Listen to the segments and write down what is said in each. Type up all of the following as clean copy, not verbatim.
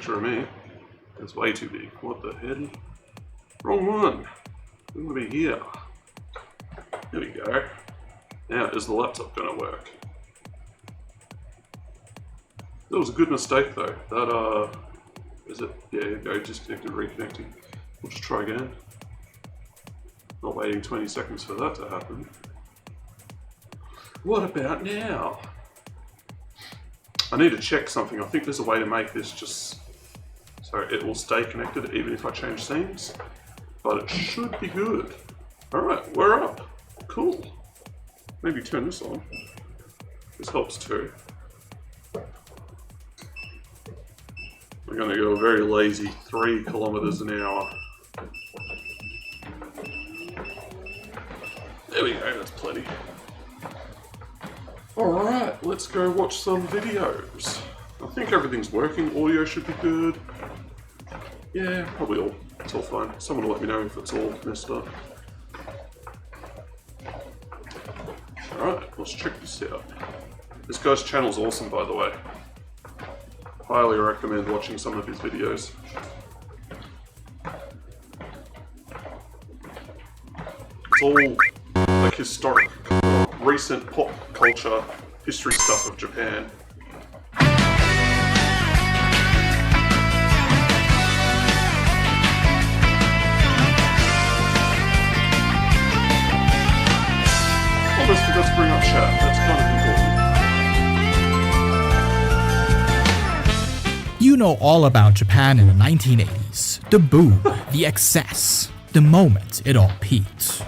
picture of me. It's way too big. What the hell? Wrong one. We want to be here. There we go. Now, is the laptop going to work? That was a good mistake though. That, is it? Yeah, here we go. Disconnected, reconnecting. We'll just try again. Not waiting 20 seconds for that to happen. What about now? I need to check something. I think there's a way to make this just so it will stay connected even if I change scenes. But it should be good. Alright, we're up. Cool. Maybe turn this on. This helps too. We're going to go a very lazy 3 kilometers an hour. There we go, that's plenty. Alright, let's go watch some videos. I think everything's working. Audio should be good. Yeah, probably all. It's all fine. Someone will let me know if it's all messed up. Alright, let's check this out. This guy's channel's awesome, by the way. Highly recommend watching some of his videos. It's all like historic, recent pop culture, history stuff of Japan. Almost forgot to bring up chat, that's kind of important. You know all about Japan in the 1980s. The boom, the excess, the moment it all peaked.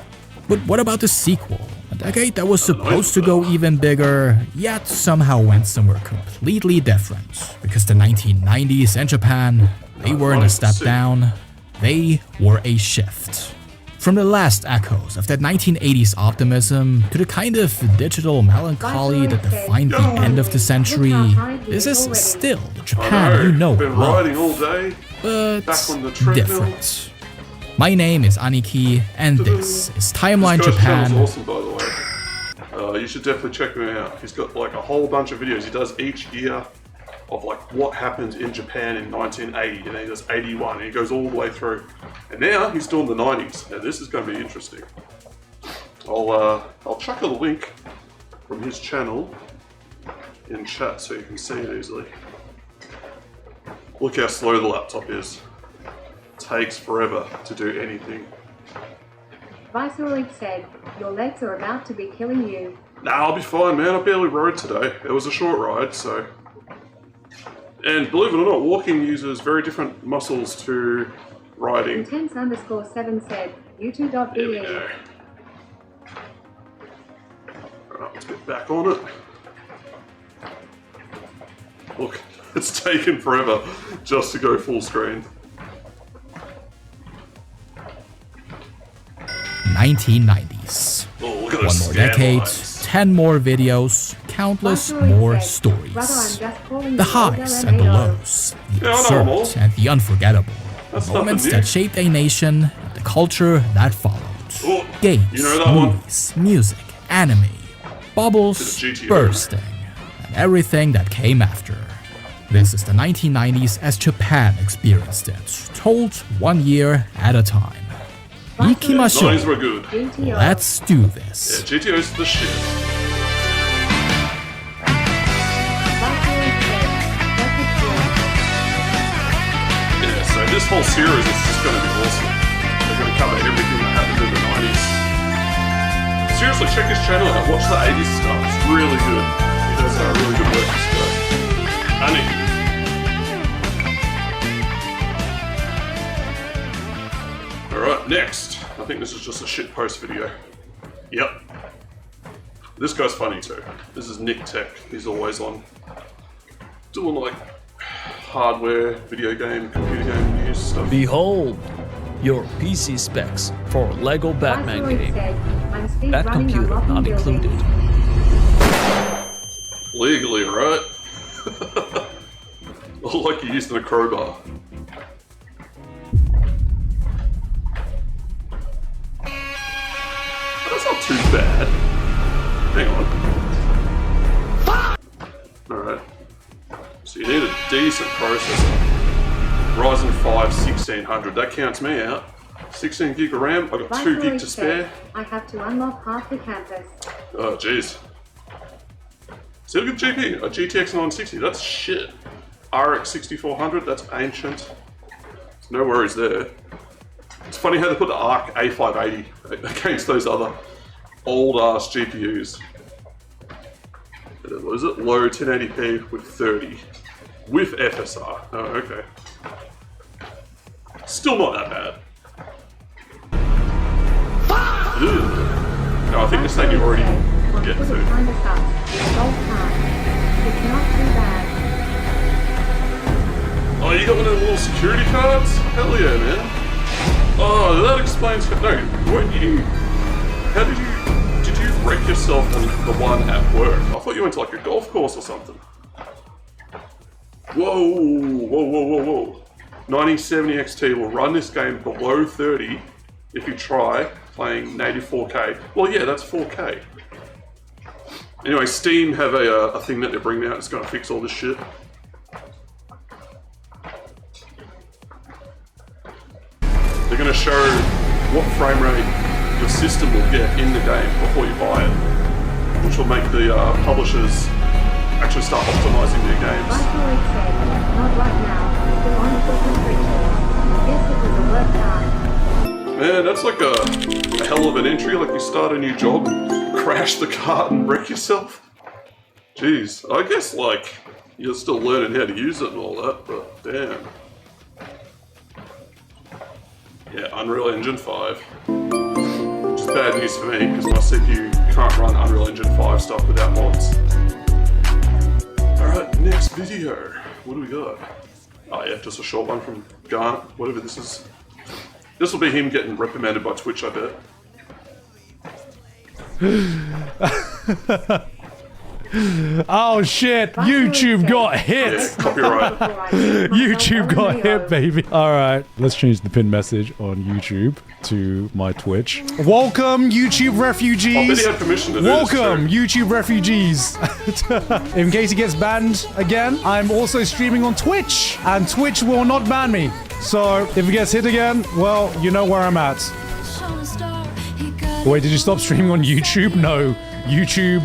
But what about the sequel? A decade that was supposed to go even bigger, yet somehow went somewhere completely different. Because the 1990s in Japan, they weren't a step down, they were a shift. From the last echoes of that 1980s optimism to the kind of digital melancholy that defined the end of the century, this is still the Japan you know and love, but different. My name is Aniki, and this is Timeline Japan. This awesome, by the way. You should definitely check him out. He's got like a whole bunch of videos. He does each year of like what happened in Japan in 1980, and then he does 81, and he goes all the way through. And now he's doing the 90s. Now this is going to be interesting. I'll chuck a link from his channel in chat so you can see it easily. Look how slow the laptop is. Takes forever to do anything. Viceroy said, "Your legs are about to be killing you." Nah, I'll be fine, man. I barely rode today. It was a short ride, so. And believe it or not, walking uses very different muscles to riding. Intense_7 said, YouTube.be. There we go. Alright, let's get back on it. Look, it's taken forever just to go full screen. 1990s. Oh, look at One those more scam decade, lines. 10 more videos, countless more stories. The highs and the lows, the absurd and the unforgettable. Moments that shaped a nation, the culture that followed. Oh, Games, you know that movies, music, anime, bubbles bursting, and everything that came after. This is the 1990s as Japan experienced it, told 1 year at a time. Ikimashou. 90s were good. Let's do this. Yeah, GTO's the shit. Yeah, so this whole series is just going to be awesome. They're going to cover everything that happened in the 90s. Seriously, check his channel out. Watch the 80s stuff. It's really good. He does really good work, this guy. Annie. Alright, next. I think this is just a shitpost video. Yep. This guy's funny too. This is Nick Tech. He's always on. Doing like hardware, video game, computer game news stuff. Behold, your PC specs for Lego Batman game. That computer not included. Legally, right? Like you used in a crowbar. That's not too bad. Hang on. Alright. So you need a decent processor. i5 1600. That counts me out. 16 gig of RAM. I got 2 gig to spare. I have to unlock half the campus. Oh, jeez. Still a good GPU. A GTX 960. That's shit. RX 6400. That's ancient. No worries there. It's funny how they put the ARC A580 against those other old-ass GPUs. What is it? Low 1080p with 30. With FSR. Oh, okay. Still not that bad. Ugh. No, I think this thing you already get Put it through. kind of stuff. Gold card. It's not too bad. Oh, you got one of the little security cards? Hell yeah, man. Oh, that explains... No, weren't you... How did you wreck yourself on the one at work? I thought you went to like a golf course or something. Whoa, whoa, whoa, whoa, whoa. 1970 XT will run this game below 30 if you try playing native 4K. Well, yeah, that's 4K. Anyway, Steam have a thing that they're bringing out that's going to fix all this shit. They're going to show what frame rate your system will get in the game before you buy it, which will make the publishers actually start optimizing their games. Viceroy said, not right now. Still on equipment creatures. Guess it was a work card. Man, that's like a hell of an entry, like you start a new job, crash the cart and wreck yourself. Jeez, I guess like you're still learning how to use it and all that, but damn. Yeah, Unreal Engine 5. Which is bad news for me, because my CPU can't run Unreal Engine 5 stuff without mods. Alright, next video. What do we got? Oh yeah, just a short one from Garnt, whatever this is. This will be him getting reprimanded by Twitch, I bet. Oh shit, YouTube got hit! Yeah, copyright. YouTube got hit, baby. Alright, let's change the pin message on YouTube to my Twitch. Welcome, YouTube I bet refugees! he had permission to do Welcome, this too. YouTube refugees! In case he gets banned again, I'm also streaming on Twitch, and Twitch will not ban me. So, if he gets hit again, well, you know where I'm at. Wait, did you stop streaming on YouTube? No. YouTube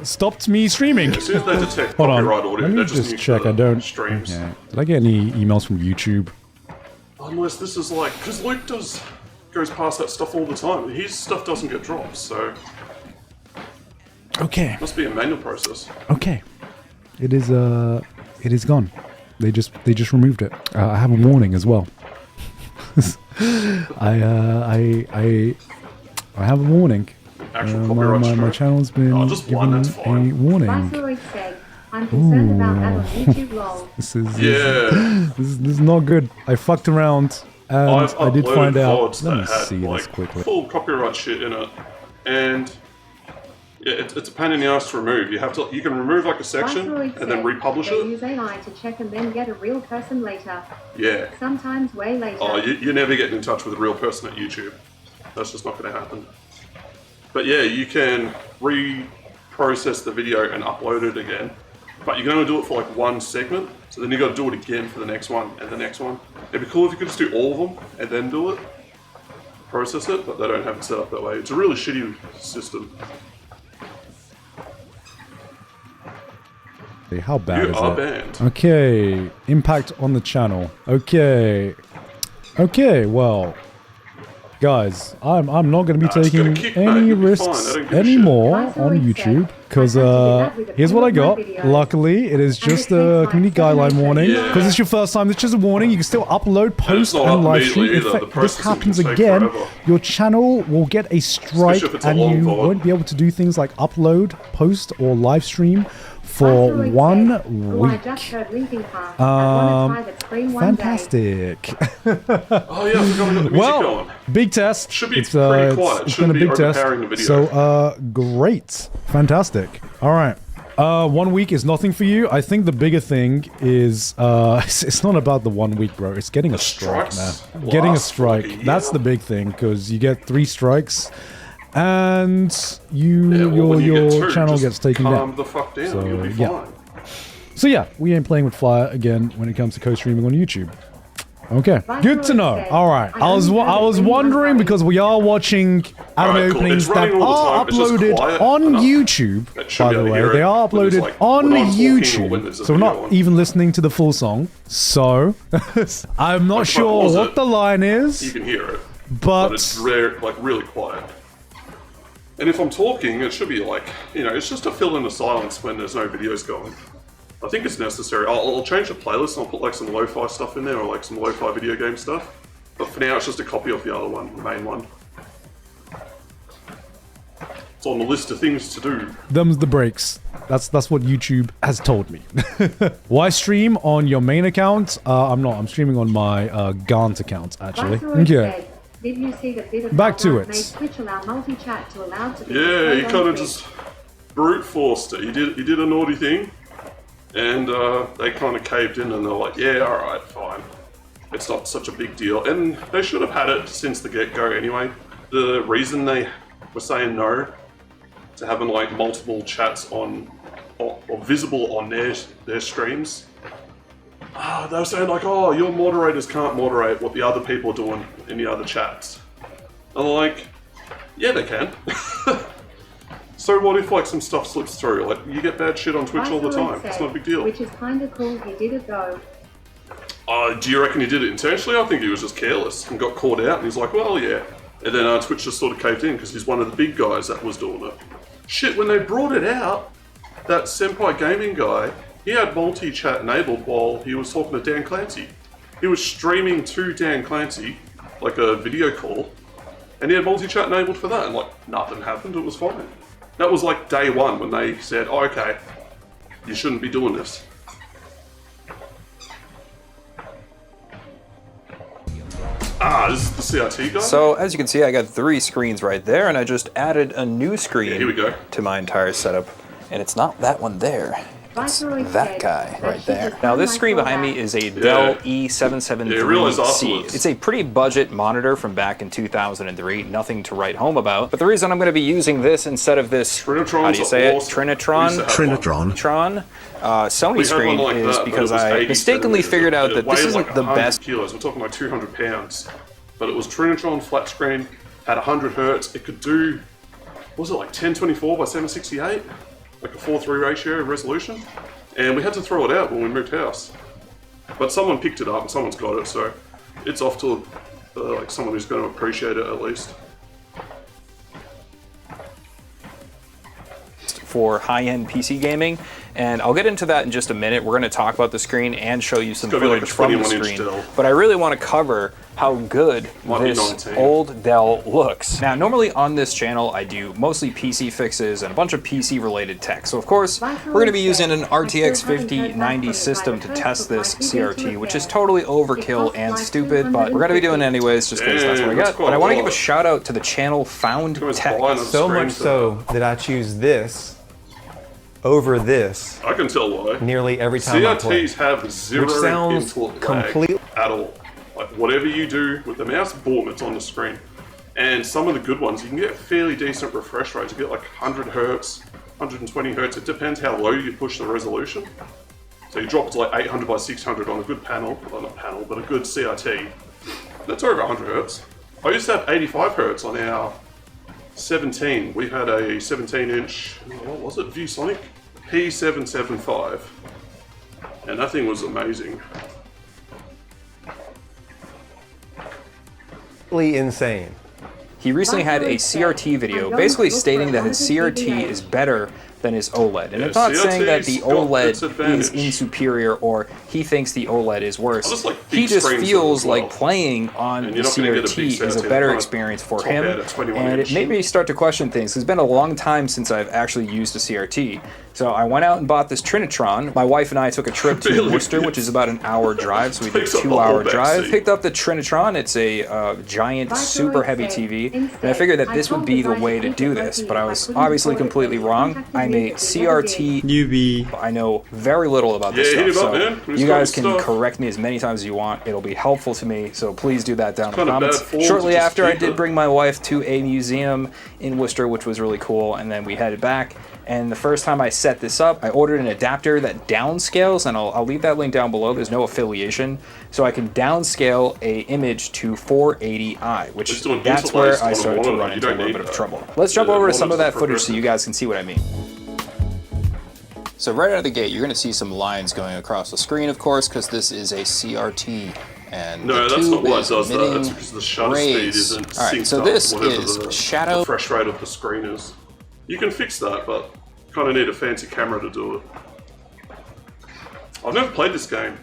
stopped me streaming. As soon as they detect Hold on, copyright audio, let me they just mute check. the I don't. streams. Okay. Did I get any emails from YouTube? Unless this is like, because Luke goes past that stuff all the time. His stuff doesn't get dropped, so Okay. must be a manual process. Okay. It is gone. They just removed it. I have a warning as well. I have a warning. Actual copyright my strike. channel's been Oh, just one, given that's fine. a warning. Viceroy said, I'm concerned about that on YouTube lol. This is Yeah. this is not good. I fucked around and I've I did uploaded find out. VODs Let me that had see this like quickly. full copyright shit in it, and yeah, it's a pain in the ass to remove. You can remove like a section Viceroy and then said, republish they it. use AI to check and then get a real person later. Yeah. Sometimes way later. Oh, you're never getting in touch with a real person at YouTube. That's just not going to happen. But yeah, you can reprocess the video and upload it again. But you can only do it for like one segment. So then you got to do it again for the next one and the next one. It'd be cool if you could just do all of them and then do it. Process it, but they don't have it set up that way. It's a really shitty system. How bad You is are it? banned. Okay, impact on the channel. Okay, well, guys, I'm not going to be Nah, just taking get a kick, mate. any You'll be risks fine. I don't give a shit. anymore Viceroy on said, YouTube because I have to do that with a here's what I few of got. my videos. Luckily, it is just it a takes like community 7 guideline minutes. warning Yeah. because it's your first time. It's just a warning. You can still upload, post, not and up live stream. immediately In either. fact, The this processing happens can take again. forever. Your channel will get a strike, if it's a and long you VOD. won't be able to do things like upload, post, or live stream for Viceroy 1 said, "Oh, I week. just heard Linkin Park. I want to try the screen one day." Fantastic. Oh yeah, I forgot we got the music Well, going. big test. Should be it's, pretty quiet. It it's been shouldn't a be big test. overpowering the video. So, great. Fantastic. All right. 1 week is nothing for you. I think the bigger thing is, it's not about the 1 week, bro. It's getting a strike, man. strikes Getting a last for like strike. a That's year. the big thing, because you get 3 strikes, and Yeah, well, when you get your two, channel just gets taken calm down. the fuck down. So, You'll be yeah. fine. So yeah, we ain't playing with fire again when it comes to co-streaming on YouTube. Okay, good to know. All right, I was wondering because we are watching anime Alright, cool. openings It's running that all the are time. It's just uploaded quiet on enough. YouTube. That should By be the able to way, hear they it are when there's, uploaded like, on when I'm talking or when YouTube, there's a so we're video not on. even listening to the full song. So I'm not Like, sure pause what it. the line You is, can hear it, but but it's rare, like really quiet. And if I'm talking, it should be like, you know, it's just to fill in the silence when there's no videos going. I think it's necessary. I'll change the playlist and I'll put like some lo-fi stuff in there or like some lo-fi video game stuff. But for now, it's just a copy of the other one, the main one. It's on the list of things to do. them's the breaks. That's what YouTube has told me. Why stream on your main account? I'm not. I'm streaming on my Gaunt account actually. Viceroy Okay. said, did you see the bit of Back to that it. made Twitch allow multi-chat to allow to be Yeah, displayed he on kind of Twitch? just brute forced it. He did a naughty thing, and they kind of caved in, and they're like, "Yeah, all right, fine. It's not such a big deal." And they should have had it since the get-go anyway. The reason they were saying no to having like multiple chats on or visible on their streams, they were saying like, "Oh, your moderators can't moderate what the other people are doing in the other chats." And I'm like, "Yeah, they can." So what if like some stuff slips through? Like you get bad shit on Twitch all the Viceroy time. It's said, not a big deal. Which is kinda cool he did it though. Do you reckon he did it intentionally? I think he was just careless and got caught out and he's like, well, yeah. And then Twitch just sort of caved in because he's one of the big guys that was doing it. Shit, when they brought it out, that Senpai Gaming guy, he had multi-chat enabled while he was talking to Dan Clancy. He was streaming to Dan Clancy, like a video call, and he had multi-chat enabled for that, and like, nothing happened, it was fine. That was like day one when they said, oh, okay, you shouldn't be doing this. This is the CRT guy? So as you can see, I got 3 screens right there, and I just added a new screen here we go. to my entire setup. And it's not that one there. It's Viceroy that said guy that right she there. just Now found this my screen behind me callback. is a Yeah. Dell Yeah, I realized E773C. afterwards. It's a pretty budget monitor from back in 2003, nothing to write home about. But the reason I'm going to be using this instead of this, Trinitrons how do you say are it? awesome. Trinitron? We used to have one. Trinitron. Sony We had screen one like is that, but because it was I 80 mistakenly centimeters. figured out It that this weighed isn't like the 100 best. kilos. We're talking like 200 pounds. But it was Trinitron flat screen, had 100 hertz. It could do, what was it, like 1024 by 768? Like a 4:3 ratio resolution. And we had to throw it out when we moved house. But someone picked it up and someone's got it, so it's off to like someone who's going to appreciate it at least. For high-end PC gaming, and I'll get into that in just a minute. We're going to talk about the screen and show you some It's gotta be like footage a from the 21-inch screen. Dell. But I really want to cover how good Might be this 19. old Dell looks. Now, normally on this channel, I do mostly PC fixes and a bunch of PC-related tech. So, of course, we're going to be using an RTX 5090 system to test this CRT, which is totally overkill and stupid, but we're going to be doing it anyways just because that's what I Damn, that's got. quite But I a want to lot. give a shout out to the channel Found Who was Tech. buying a So screen much for so that I choose this over this that? I can tell why. nearly every time I play. CRTs have zero Which sounds input lag complete- at all. Like whatever you do with the mouse, boom, it's on the screen. And some of the good ones, you can get fairly decent refresh rates. You get like 100 hertz, 120 hertz. It depends how low you push the resolution. So you drop it to like 800 by 600 on a good panel, well not panel, but a good CRT. That's over 100 hertz. I used to have 85 hertz on our 17. We had a 17-inch, what was it, ViewSonic P775, and that thing was amazing. Insane. He recently had a CRT video basically stating that his CRT is better than his OLED. And Yeah, it's not saying that the CRT's got its OLED is advantage. superior or he thinks the OLED is worse. I just like He big just screens feels as well. like playing on And the you're not gonna get a big CRT is a CRT better that experience for top him. out at 21 And it inch. made me start to question things. It's been a long time since I've actually used a CRT. So I went out and bought this Trinitron. My wife and I took a trip to Really? Worcester, which is about an hour drive. So we did a Takes up the whole 2-hour back drive. seat. Picked up the Trinitron. It's a giant, super heavy TV. And I figured that this would be the way to do this, but I was obviously completely wrong. I a CRT Newbie. I know very little about this Yeah, hit stuff, him so up, man. He's you got guys his can stuff. correct me as many times as you want. It'll be helpful to me, so please do that down in the Kind of comments. bad form to Shortly just after, I keep did it. bring my wife to a museum in Worcester, which was really cool, and then we headed back. And the first time I set this up, I ordered an adapter that downscales, and I'll leave that link down below. There's no affiliation, so I can downscale a image to 480i, which Just doing that's interlace where I on a started to monitor. run You into a don't little need bit of that. trouble. Let's jump Yeah, over to some of monitors that are footage so progressive. you guys can see what I mean. So right out of the gate, you're going to see some lines going across the screen, of course, because this is a CRT. And No, the that's not tube why it is does that. emitting That's because the shutter rays. speed isn't All right, synced so up this whatever is the shadow. refresh rate of the screen is. You can fix that, but kind of need a fancy camera to do it. I've never played this game.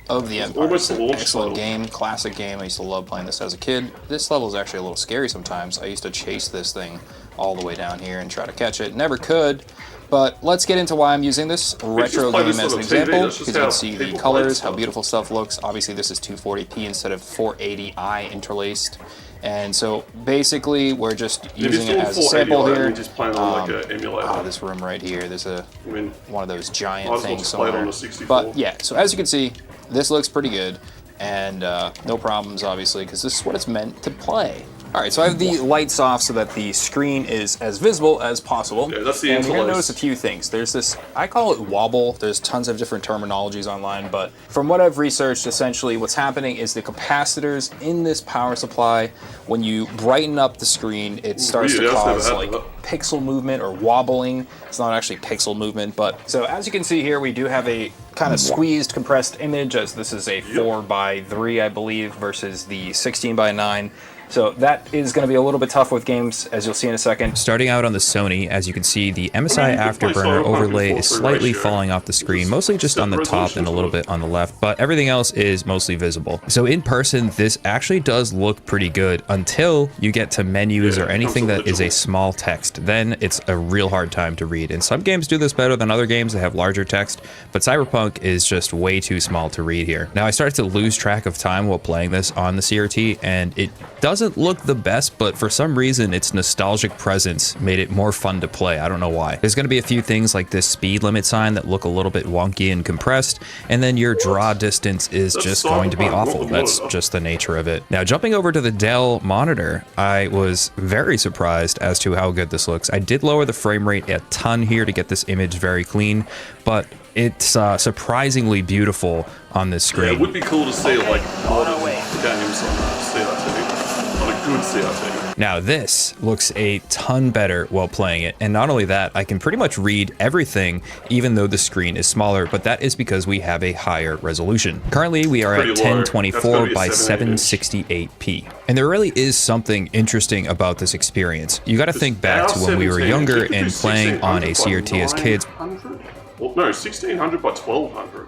Of the Empire. almost It's a an launch excellent title. game, classic game. I used to love playing this as a kid. This level is actually a little scary sometimes. I used to chase this thing all the way down here and try to catch it. Never could. But let's get into why I'm using this retro play game this as on an a TV, example, that's just because you how can see the people play colors, how stuff. beautiful stuff looks. Obviously, this is 240p instead of 480i interlaced. And so basically, we're just If he's using it doing as a sample 480i, here. then he's playing on like an emulator. This room right here, there's a I mean, one of those Might giant as well things just play it somewhere. on a 64. But yeah, so as you can see, this looks pretty good, and no problems obviously, because this is what it's meant to play. All right, so I have the lights off so that the screen is as visible as possible. Yeah, that's the And you're gonna interlace. notice a few things. There's this, I call it wobble. There's tons of different terminologies online, but from what I've researched, essentially what's happening is the capacitors in this power supply, when you brighten up the screen, it starts weird, to I've never cause had like that. pixel movement or wobbling. It's not actually pixel movement, but so as you can see here, we do have a kind of squeezed, compressed image, as this is a 4:3, I believe, versus the 16:9. So that is going to be a little bit tough with games, as you'll see in a second. Starting out on the Sony, as you can see, the MSI you can play Afterburner Cyberpunk overlay in is 4:3 slightly ratio. falling off the screen, Just mostly just set on the top resolution and a to little it. bit on the left, but everything else is mostly visible. So in person, this actually does look pretty good until you get to menus Yeah, or it anything becomes that is a illegible. small text. Then it's a real hard time to read. And some games do this better than other games that have larger text, but Cyberpunk is just way too small to read here. Now I started to lose track of time while playing this on the CRT, and it doesn't look the best, but for some reason its nostalgic presence made it more fun to play. I don't know why. There's going to be a few things like this speed limit sign that look a little bit wonky and compressed, and then your draw distance is That's just going to be Cyberpunk, awful. not the That's monitor. just the nature of it. Now jumping over to the Dell monitor, I was very surprised as to how good this looks. I did lower the frame rate a ton here to get this image very clean, but it's surprisingly beautiful on this Yeah, it screen. would be cool to see like modern games on a CRT, on a good CRT. Now this looks a ton better while playing it, and not only that, I can pretty much read everything even though the screen is smaller, but that is because we have a higher resolution. Currently we are at Pretty low. That's 1024 gotta be a by 780. 768p. And there really is something interesting about this experience. You gotta think back to when we were 17, younger you could do and playing on a 1600 CRT as by kids. 900? Well, no, 1600 by 1200.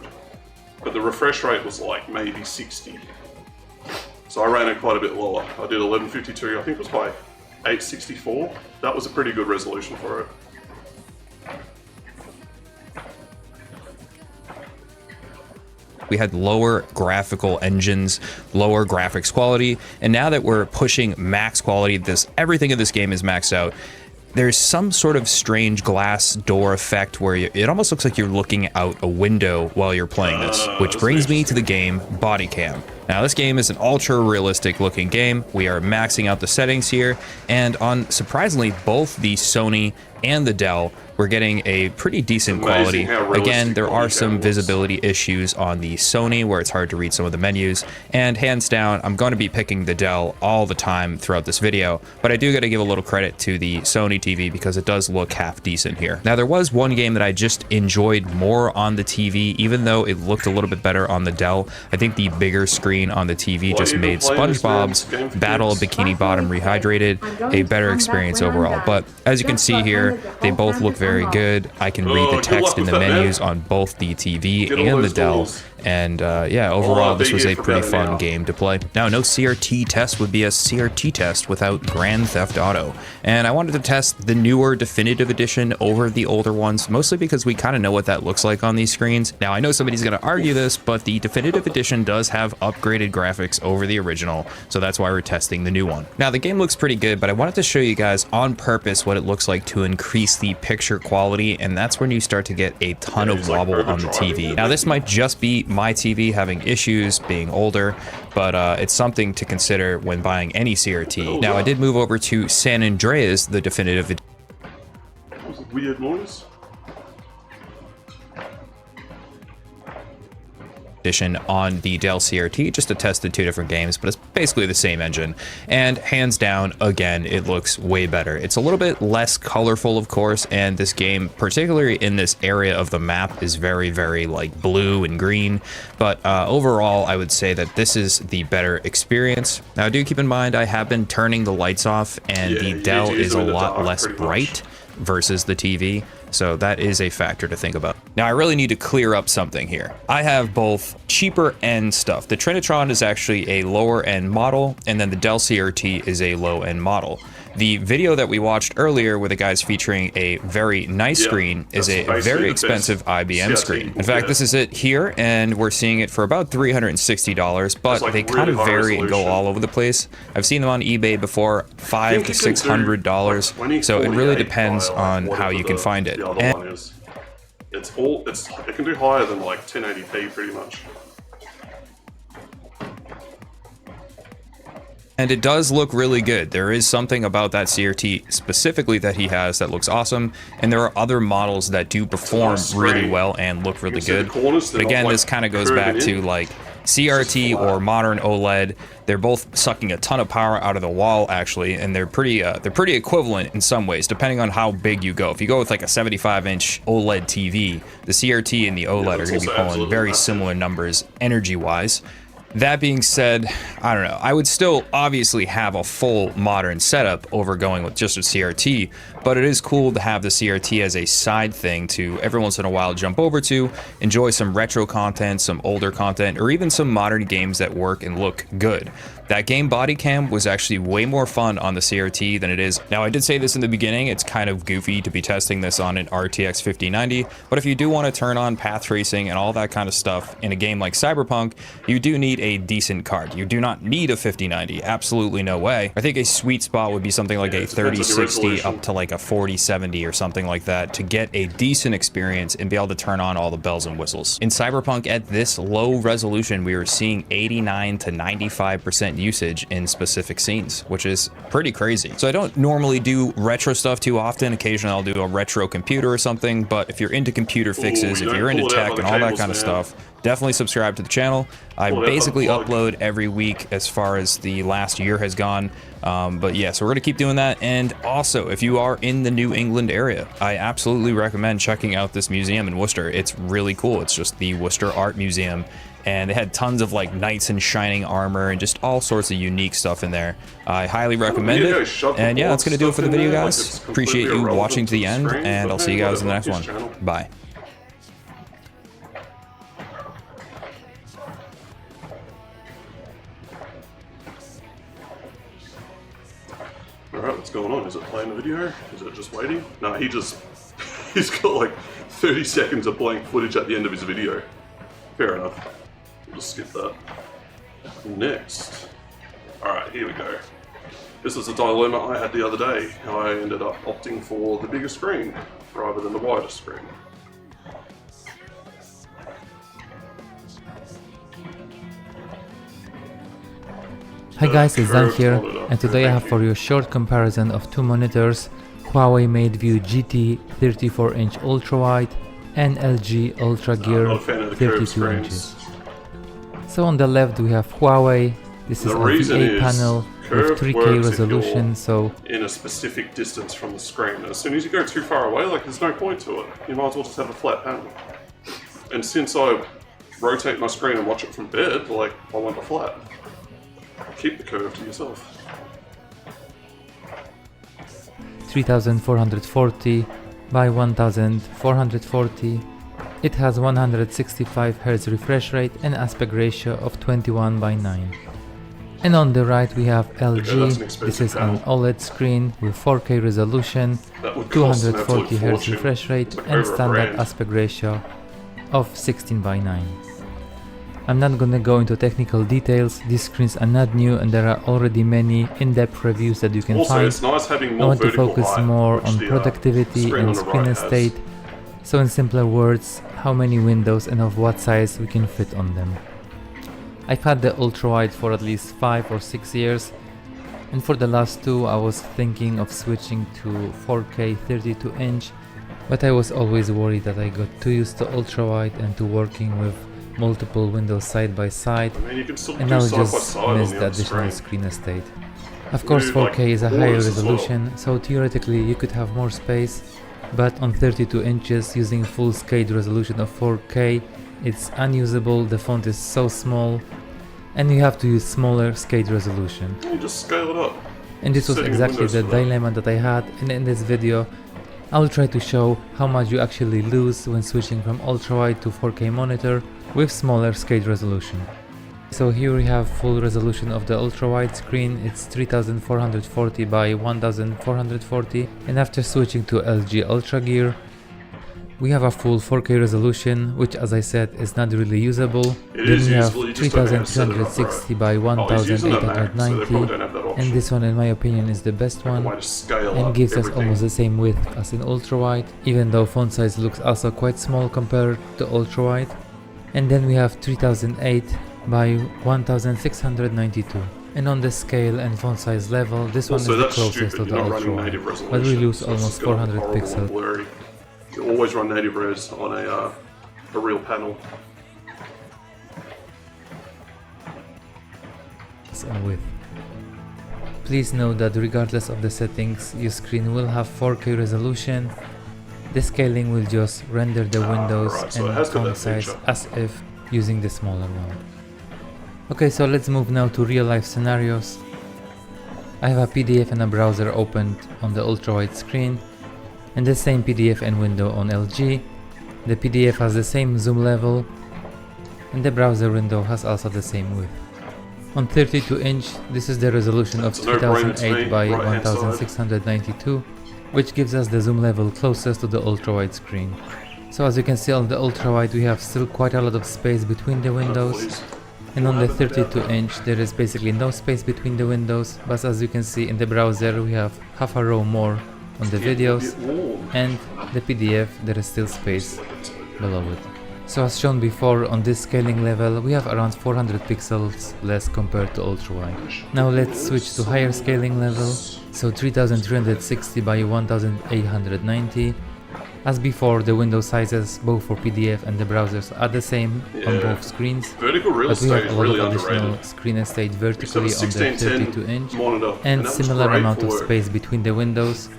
But the refresh rate was like maybe 60. So I ran it quite a bit lower. I did 1152, I think it was by 864. That was a pretty good resolution for it. We had lower graphical engines, lower graphics quality, and now that we're pushing max quality, everything in this game is maxed out. There's some sort of strange glass door effect where it almost looks like you're looking out a window while you're playing this, which that's brings me to the interesting. game Body Cam. Now this game is an ultra realistic looking game. We are maxing out the settings here, and on surprisingly both the Sony and the Dell, we're getting a pretty decent Amazing quality. how realistic Again, there are Body some Cam looks. visibility issues on the Sony where it's hard to read some of the menus, and hands down, I'm going to be picking the Dell all the time throughout this video, but I do got to give a little credit to the Sony TV because it does look half decent here. Now there was one game that I just enjoyed more on the TV, even though it looked a little bit better on the Dell. I think the bigger screen on the TV just you been made playing this SpongeBob's game for Battle of kids? Bikini Bottom Rehydrated a better experience overall, but as you can see here, they both look very good. I can read Oh, the good text luck in with the that, man. menus on both the TV Get all and the those Dell, doors. And yeah, overall, this was a for pretty about an fun hour. game to play. Now, no CRT test would be a CRT test without Grand Theft Auto. And I wanted to test the newer Definitive Edition over the older ones, mostly because we kind of know what that looks like on these screens. Now, I know somebody's going to argue this, but the Definitive Edition does have upgraded graphics over the original, so that's why we're testing the new one. Now, the game looks pretty good, but I wanted to show you guys on purpose what it looks like to increase the picture quality, and that's when you start to get a ton of wobble on the TV. Now, this might just be my TV having issues, being older, but it's something to consider when buying any CRT. Now, I did move over to San Andreas, the Definitive That was a weird noise. Edition on the Dell CRT just to test the two different games, but it's basically the same engine, and hands down, again, it looks way better. It's a little bit less colorful, of course, and this game, particularly in this area of the map, is very, very like blue and green, but overall, I would say that this is the better experience. Now, do keep in mind, I have been turning the lights off, and Yeah, the Dell it is is a in the lot dark, less pretty much. bright versus the TV, so that is a factor to think about. Now, I really need to clear up something here. I have both cheaper end stuff. The Trinitron is actually a lower end model, and then the Dell CRT is a low end model. The video that we watched earlier where the guy's featuring a very nice Yeah, screen is that's a basically very the best expensive IBM CRT screen. you In can fact, get. this is it here, and we're seeing it for about $360, but It's like they kind really of high vary and go resolution. all over the place. I've seen them on eBay before, $500 to you can do, $600, like, so it really 2048 depends by, on like, how whatever you can find it. The other And one is. It can do higher than like 1080p pretty much. And it does look really good. There is something about that CRT specifically that he has that looks awesome, and there are other models that do perform nice really screen. well and look really can see the good. corners, But they're again, not, this like, kind of goes back curving to in. like CRT flat. or modern OLED. They're both sucking a ton of power out of the wall actually, and they're pretty equivalent in some ways, depending on how big you go. If you go with like a 75-inch OLED TV, the CRT and the OLED are that's going to be also pulling absolutely very massive. similar numbers energy-wise. That being said, I don't know. I would still obviously have a full modern setup over going with just a CRT, but it is cool to have the CRT as a side thing to every once in a while jump over to, enjoy some retro content, some older content, or even some modern games that work and look good. That game Body Cam was actually way more fun on the CRT than it is. Now, I did say this in the beginning, it's kind of goofy to be testing this on an RTX 5090, but if you do want to turn on path tracing and all that kind of stuff in a game like Cyberpunk, you do need a decent card. You do not need a 5090, absolutely no way. I think a sweet spot would be something like a it depends on your 3060 resolution. up to like a 4070 or something like that to get a decent experience and be able to turn on all the bells and whistles. In Cyberpunk at this low resolution, we were seeing 89 to 95% usage in specific scenes, which is pretty crazy. So I don't normally do retro stuff too often. Occasionally I'll do a retro computer or something, but if you're into computer fixes, you if don't you're into pull it out tech by the and all that cables, kind of man. stuff, definitely subscribe to the channel. I Pull it out by the basically plug. upload every week as far as the last year has gone. But yeah, so we're gonna keep doing that. And also, if you are in the New England area, I absolutely recommend checking out this museum in Worcester. It's really cool. It's just the Worcester Art Museum, and they had tons of like knights in shining armor and just all sorts of unique stuff in there. I highly recommend Yeah, it. shove the And yeah, that's gonna do it stuff for the in video, there, like guys. it's completely Appreciate you irrelevant watching to the end, screen, and but I'll see hey, you guys in the whatever, next his one. channel. Bye. Alright, what's going on? Is it playing the video? Is it just waiting? No, he's got like 30 seconds of blank footage at the end of his video. Fair enough. We'll just skip that. Next. Alright, here we go. This is a dilemma I had the other day. I ended up opting for the bigger screen rather than the wider screen. Hi guys, it's Dan curved here, monitor. and today I have for you a short comparison of two monitors, Huawei MateView GT 34-inch ultrawide and LG Ultra I'm Gear not a fan of the curved 32 inches. screens. So on the left we have Huawei, this is The a reason VA is panel with curved 3K works if resolution, you're so in a specific distance from the screen. As soon as you go too far away, like there's no point to it. You might as well just have a flat panel. And since I rotate my screen and watch it from bed, like I want the flat. Keep the curve to yourself. 3440 by 1440, It has 165 Hz refresh rate and aspect ratio of 21:9. And on the right we have LG. This is an OLED screen with 4K resolution, That would cost an 240 absolute Hz fortune. refresh rate It's like and over standard $1,000. aspect ratio of 16:9. I'm not gonna go into technical details, these screens are not new and there are already many in-depth reviews that you can Also, find. it's nice having I more want to vertical focus height, more which on the, productivity screen and on the screen right has. estate. So in simpler words, how many windows and of what size we can fit on them. I've had the ultrawide for at least 5 or 6 years, and for the last 2 I was thinking of switching to 4K 32-inch, but I was always worried that I got too used to ultrawide and to working with multiple windows side by side, I mean, you can still and do I would side by just side on miss the the other additional screen. screen estate. Of course do, like, 4K is a higher borders as well. resolution, so theoretically you could have more space, but on 32 inches using full scale resolution of 4K it's unusable, the font is so small and you have to use smaller scale resolution. You just scale it up. And this was Setting exactly windows the for that. dilemma that I had, and in this video I will try to show how much you actually lose when switching from ultrawide to 4K monitor with smaller scale resolution. So here we have full resolution of the ultrawide screen, it's 3440 by 1440, and after switching to LG Ultra Gear we have a full 4K resolution, which as I said is not really usable. It Then is we have usable, you just don't have to set it up 3360 by Oh, he's using a Mac, so they probably 1890, don't have that option. and this one in my opinion is the best Like a one, way to scale and up gives us everything. almost the same width as in ultrawide, even though font size looks also quite small compared to ultrawide. And then we have 3008 by 1692, and on the scale and font size level this one Also, is the that's closest stupid. to the You're not running native ultrawide, resolution. but we lose so it's almost just gonna be 400 horrible and pixels. blurry. You always run native res on a real panel. And width. Please note that regardless of the settings, your screen will have 4K resolution. The scaling will just render the windows right, so it and has got font that size feature. as if using the smaller one. Okay, so let's move now to real life scenarios. I have a PDF and a browser opened on the ultrawide screen, and the same PDF and window on LG. The PDF has the same zoom level, and the browser window has also the same width. On 32-inch, this is the resolution of It's a no-brainer to 3008 me, by right-hand side. 1692, which gives us the zoom level closest to the ultrawide screen. So as you can see on the ultrawide we have still quite a lot of space between the windows, Please. and on the 32-inch there is basically no space between the windows, but as you can see in the browser we have half a row more on the videos, Get warm. and the PDF there is still space below it. So as shown before, on this scaling level we have around 400 pixels less compared to ultrawide. Now let's switch to higher scaling level, so 3360 by 1890. As before, the window sizes both for PDF and the browsers are the same on Yeah. both screens, Vertical real but we estate have is a lot really of additional underrated. screen estate We still have vertically a on the 1610 32-inch, monitor, and that was similar great amount of for it. space between the windows.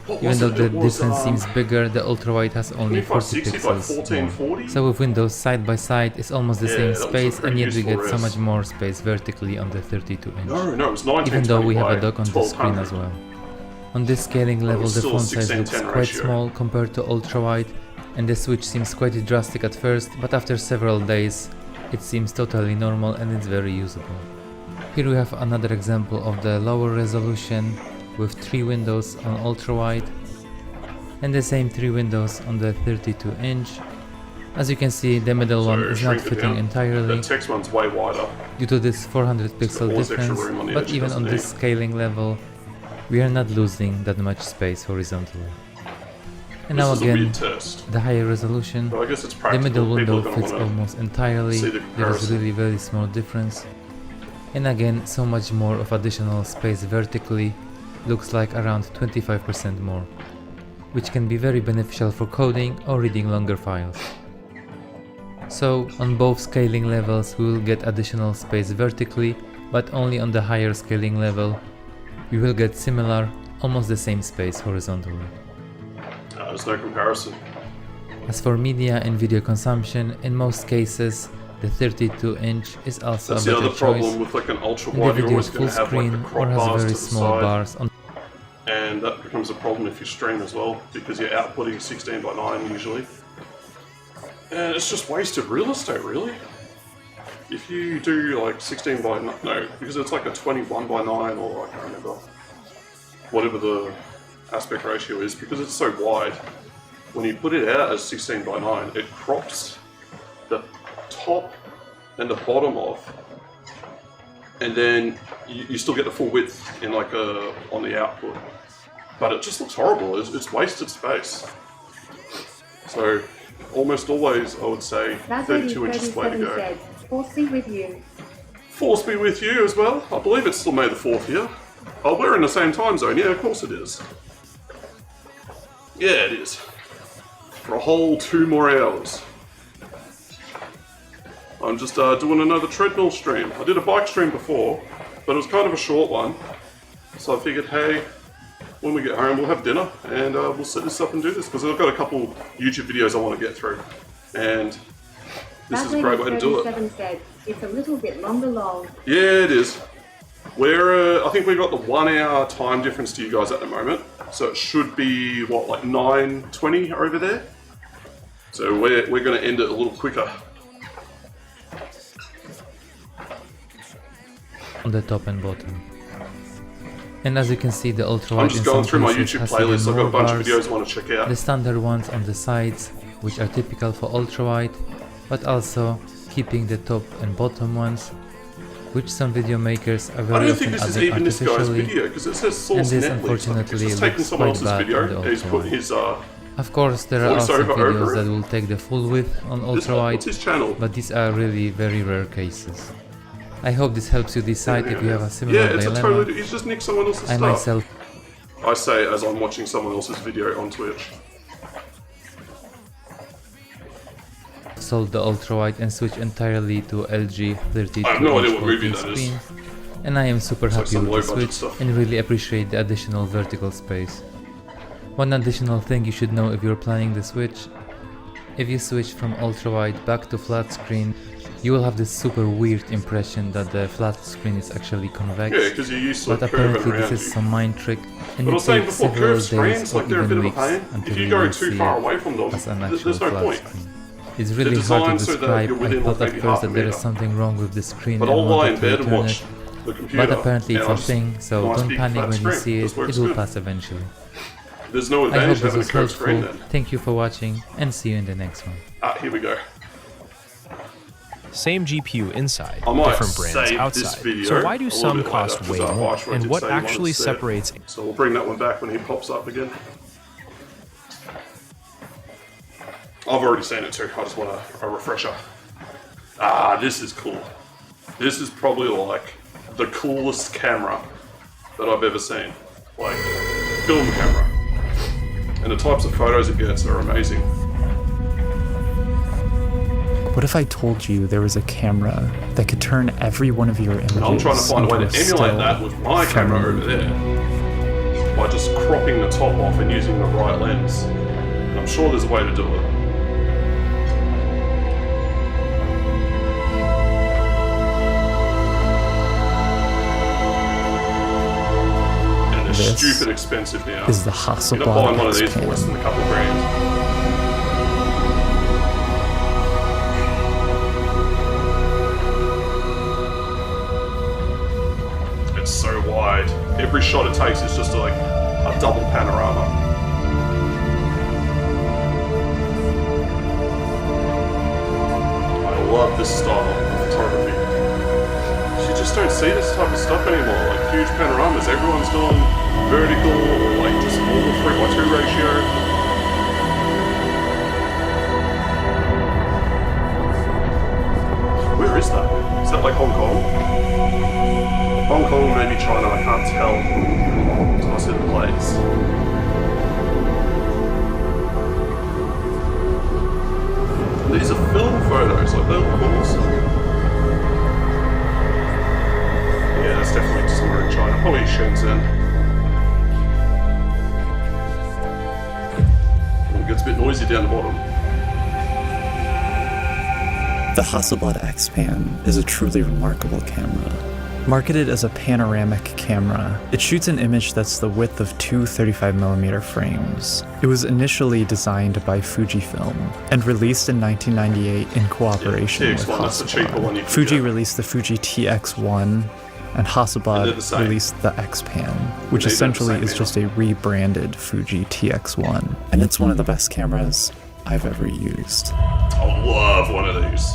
What Even was though it? the It was, difference seems bigger, the ultrawide has only 40 2560 by pixels more. 1440? So with windows side by side, it's almost the Yeah, same that was a space, and pretty yet we useful get so res. much more space vertically on the 32-inch. No, it was 1920 Even though we have by a dock on the screen 1200. as well. On this scaling level, it's the still a font size looks 16:10 quite ratio. small compared to ultrawide, and the switch seems quite drastic at first, but after several days, it seems totally normal and it's very usable. Here we have another example of the lower resolution with 3 windows on ultrawide, and the same 3 windows on the 32-inch. As you can see, the middle one is not shrink it fitting down. entirely The text one's way wider. due to this 400 pixel always extra difference, room on the but edge, even on doesn't this it? scaling level, we are not losing that much space horizontally. And This now is a again, weird test. the higher resolution, But I guess it's the practical. middle window People are fits gonna wanna almost entirely, see the there is comparison. really very small difference. And again, so much more of additional space vertically, looks like around 25% more, which can be very beneficial for coding or reading longer files. So on both scaling levels we will get additional space vertically, but only on the higher scaling level we will get similar, almost the same space horizontally. There's no comparison. As for media and video consumption, in most cases the 32-inch is also That's a the better other problem choice. with like an ultra And the wide. You're video always is going full to have like screen the or crop has bars very to the small side, bars on. and that becomes a problem if you stream as well because you're outputting 16:9 usually. And it's just wasted real estate, really. If you do like 16 by no, because it's like a 21 by 9, or I can't remember, whatever the aspect ratio is, because it's so wide. When you put it out as 16 by 9, it crops the top and the bottom off, and then you still get the full width in like on the output. But it just looks horrible. It's wasted space. So almost always, I would say, 32 inches way to go. Said, Force be with you. Force be with you as well. I believe it's still May the 4th here. Oh, we're in the same time zone. Yeah, of course it is. Yeah, it is. For a whole 2 more hours. I'm just doing another treadmill stream. I did a bike stream before, but it was kind of a short one. So I figured, hey, when we get home, we'll have dinner and we'll set this up and do this, because I've got a couple YouTube videos I want to get through. And this is a great way to do it. Said, it's a little bit longer long. Yeah, it is. We're, I think we've got the 1 hour time difference to you guys at the moment. So it should be, what, like 9:20 over there? So we're going to end it a little quicker. On the top and bottom. And as you can see, the ultra I'm wide just going through my YouTube playlist. I've got a bunch of videos I want to check out. The standard ones on the sides, which are typical for ultra wide, but also keeping the top and bottom ones, which some video makers are I very don't think often this is added even this guy's artificially, video, because it says source and this Netflix. unfortunately He's just taken looks someone quite else's bad video on the and he's ultra put wide. his Of course, there are also voiceover over videos it. that will take the full width on ultra wide, what's his channel? but these are really very rare cases. I hope this helps you decide if you have a similar Yeah, it's a dilemma. totally. He's just nicked someone else's I stuff. myself I say as I'm watching someone else's video on Twitch. sold the ultra wide and switched entirely to LG 32 I have no idea inch what movie full that is. screen, and I am super It's like happy some with the low-budget switch stuff. and really appreciate the additional vertical space. One additional thing you should know if you're planning the switch: if you switch from ultra wide back to flat screen, you will have this super weird impression that the flat screen is actually convex. Yeah, because you're used to But it curving apparently around this is you. some mind trick, and But I it was saying takes before, several curved days screens, or like they're a even bit of a weeks pain. until If you you go will too see far it away from them, as an there's actual no flat point. screen. It's really hard to designed so that describe. you're I within, thought like, at maybe first half a that there is meter. something wrong with the screen But and I'll lie wanted in to bed and return watch it. the computer. But apparently it's and I a just- thing, so nice don't big panic flat when you screen. see This it, works it will good. pass eventually. There's no I hope advantage this having a was curved screen helpful. then. Thank you for watching and see you in the next one. Here we go. Same GPU inside, I might different brands save this outside. video So why a do little some bit cost later, way 'cause more? Archway And did what say he wanted actually to see it. separates? So we'll bring that one back when he pops up again. I've already seen it too. I just want a refresher. This is cool. This is probably like the coolest camera that I've ever seen. Like, film camera. And the types of photos it gets are amazing. What if I told you there was a camera that could turn every one of your images And I'm trying to find a way to into emulate still that with my from camera a over movie? there. By just cropping the top off and using the right lens. And I'm sure there's a way to do it. And they're This stupid expensive now. is the You're not Hasselblad buying one of these for X-Cam. less than a couple grand. It's so wide. Every shot it takes is just like a double panorama. I love this style of photography. You just don't see this type of stuff anymore. Like huge panoramas. Everyone's doing vertical or like just all the 3:2 ratio. Where is that? Is that like Hong Kong? Hong Kong, maybe China, I can't tell. Until I see the plates. These are film photos, like they look awesome. Yeah, that's definitely somewhere in China. Probably Shenzhen. It gets a bit noisy down the bottom. The Hasselblad X-Pan is a truly remarkable camera. Marketed as a panoramic camera, it shoots an image that's the width of two 35mm frames. It was initially designed by Fujifilm and released in 1998 in cooperation with TX1, that's the cheaper one you Hasselblad. can Fuji get. released the Fuji TX1, and Hasselblad released the X-Pan, which essentially is just a rebranded Fuji TX1. And it's one of the best cameras I've ever used. I love one of these.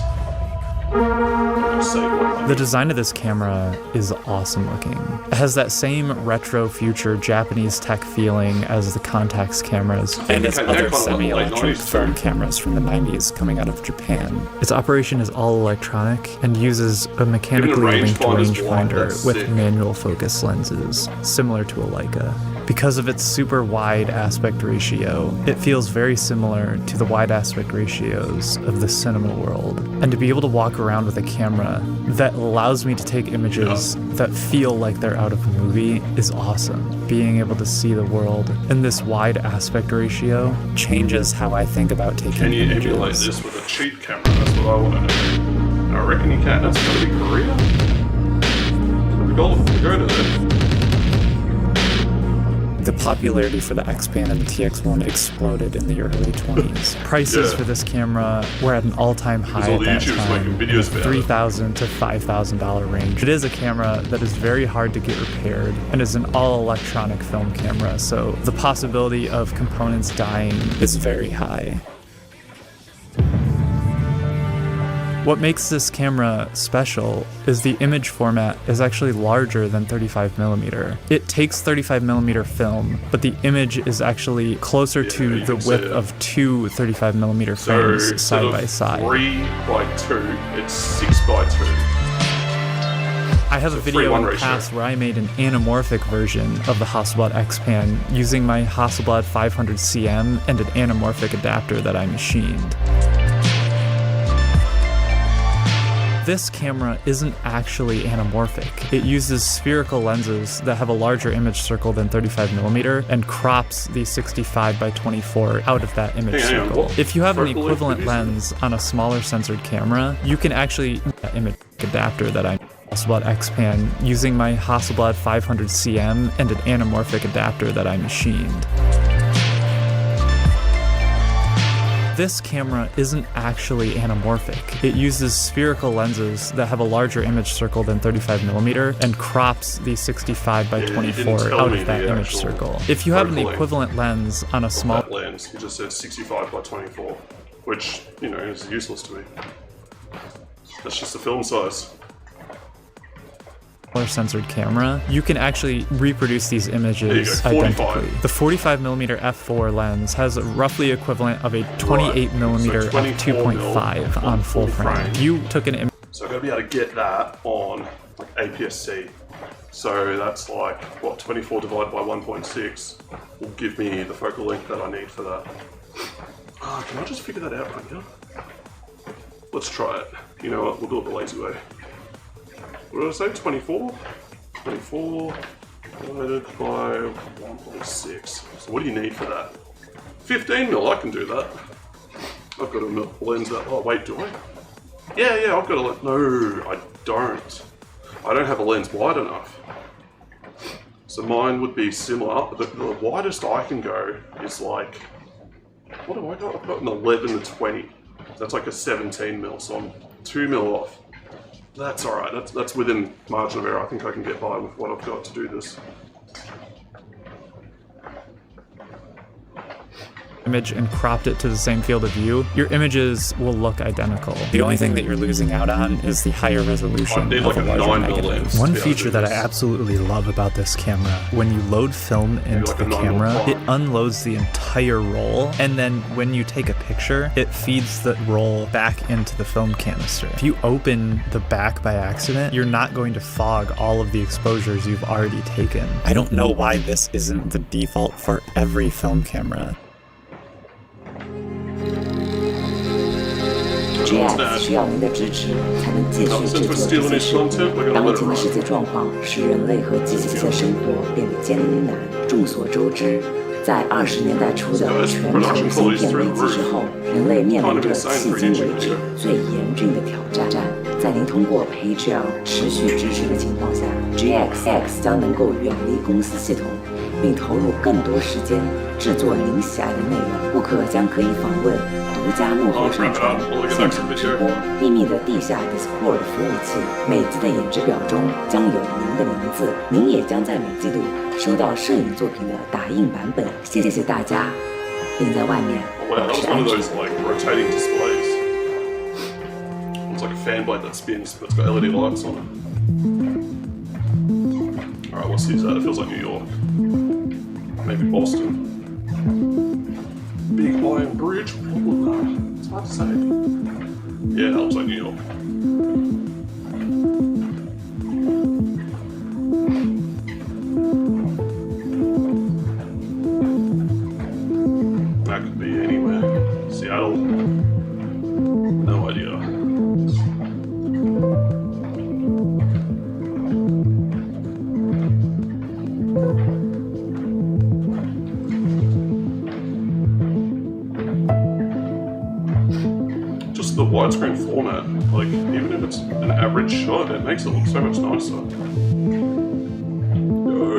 The design of this camera is awesome looking. It has that same retro future Japanese tech feeling as the Contax cameras and its other semi-electric film cameras from the 90s coming out of Japan. Its operation is all electronic and uses a mechanically linked rangefinder with manual focus lenses, similar to a Leica. Because of its super wide aspect ratio, it feels very similar to the wide aspect ratios of the cinema world. And to be able to walk around with a camera that allows me to take images that feel like they're out of a movie is awesome. Being able to see the world in this wide aspect ratio changes how I think about taking Can you images. emulate this with a cheap camera? That's what I want to know. I reckon you can. That's got to be Korea. We go to there. The popularity for the X-Pan and the TX1 exploded in the early 20s. Prices for this camera were at an all-time high at that time, in the $3,000 to $5,000 range. It is a camera that is very hard to get repaired and is an all-electronic film camera, so the possibility of components dying is very high. What makes this camera special is the image format is actually larger than 35mm. It takes 35mm film, but the image is actually closer to the width of two 35mm frames side by side. 3x2, it's 6x2. I have a video in the past where I made an anamorphic version of the Hasselblad X-Pan using my Hasselblad 500cm and an anamorphic adapter that I machined. This camera isn't actually anamorphic. It uses spherical lenses that have a larger image circle than 35mm and crops the 65x24 out of that image circle. If you have an equivalent lens on a smaller sensored camera, you can actually image adapter that I Hasselblad X-Pan using my Hasselblad 500cm and an anamorphic adapter that I machined. This camera isn't actually anamorphic. It uses spherical lenses that have a larger image circle than 35mm and crops the 65x24 out of that image circle. If you have an equivalent lens on a small lens, he just said 65x24, which, you know, is useless to me. That's just the film size. Censored camera, you can actually reproduce these images identically. The 45mm f4 lens has roughly equivalent of a 28mm f2.5 on full frame. If you took an image, so I've got to be able to get that on like APS-C. So that's like what 24 divided by 1.6 will give me the focal length that I need for that. Can I just figure that out right now? Let's try it. You know what? We'll do it the lazy way. What did I say? 24? 24 divided by 1.6. So what do you need for that? 15mm, I can do that. I've got a lens that, oh wait, do I? Yeah, I've got a lens. No, I don't. I don't have a lens wide enough. So mine would be similar. The widest I can go is like, what have I got? I've got an 11 to 20. That's like a 17mm, so I'm 2mm off. That's alright, that's within margin of error. I think I can get by with what I've got to do this. image and cropped it to the same field of view, your images will look identical. The only thing that you're losing out on is the higher resolution of a larger negative. One feature that I absolutely love about this camera, when you load film into the camera, it unloads the entire roll, and then when you take a picture, it feeds the roll back into the film canister. If you open the back by accident, you're not going to fog all of the exposures you've already taken. I don't know why this isn't the default for every film camera. GX 需要您的支持，才能继续制作这些视频。当前的世界状况使人类和机器的生活变得艰难。众所周知，在20年代初的全球芯片危机之后，人类面临着迄今为止最严峻的挑战。在您通过 HL 持续支持的情况下 ，GXX 将能够远离公司系统，并投入更多时间制作零喜爱的内容。顾客将可以访问独家幕后上传、现场直播、秘密的地下 Discord 服务器。每集的演职表中将有您的名字，您也将在每季度收到摄影作品的打印版本。谢谢大家，并在外面保持安全。 rotating displays. It's like a fan blade that spins, but it's got LED lights on it. Alright, let's use that. It feels like New York. Maybe Boston. Big Iron Bridge? It's hard to say. Yeah, that looks like New York. That could be anywhere. Seattle. No idea. Just the widescreen format, like even if it's an average shot, it makes it look so much nicer.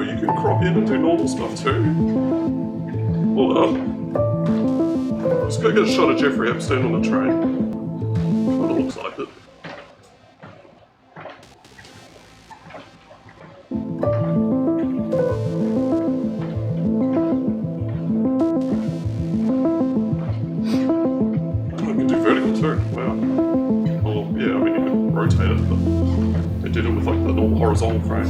You can crop in and do normal stuff too. Hold up. Let's go get a shot of Jeffrey Epstein on the train. What it looks like it. I can do vertical too, wow. Well, yeah, I mean you can rotate it, but they did it with like the normal horizontal frame.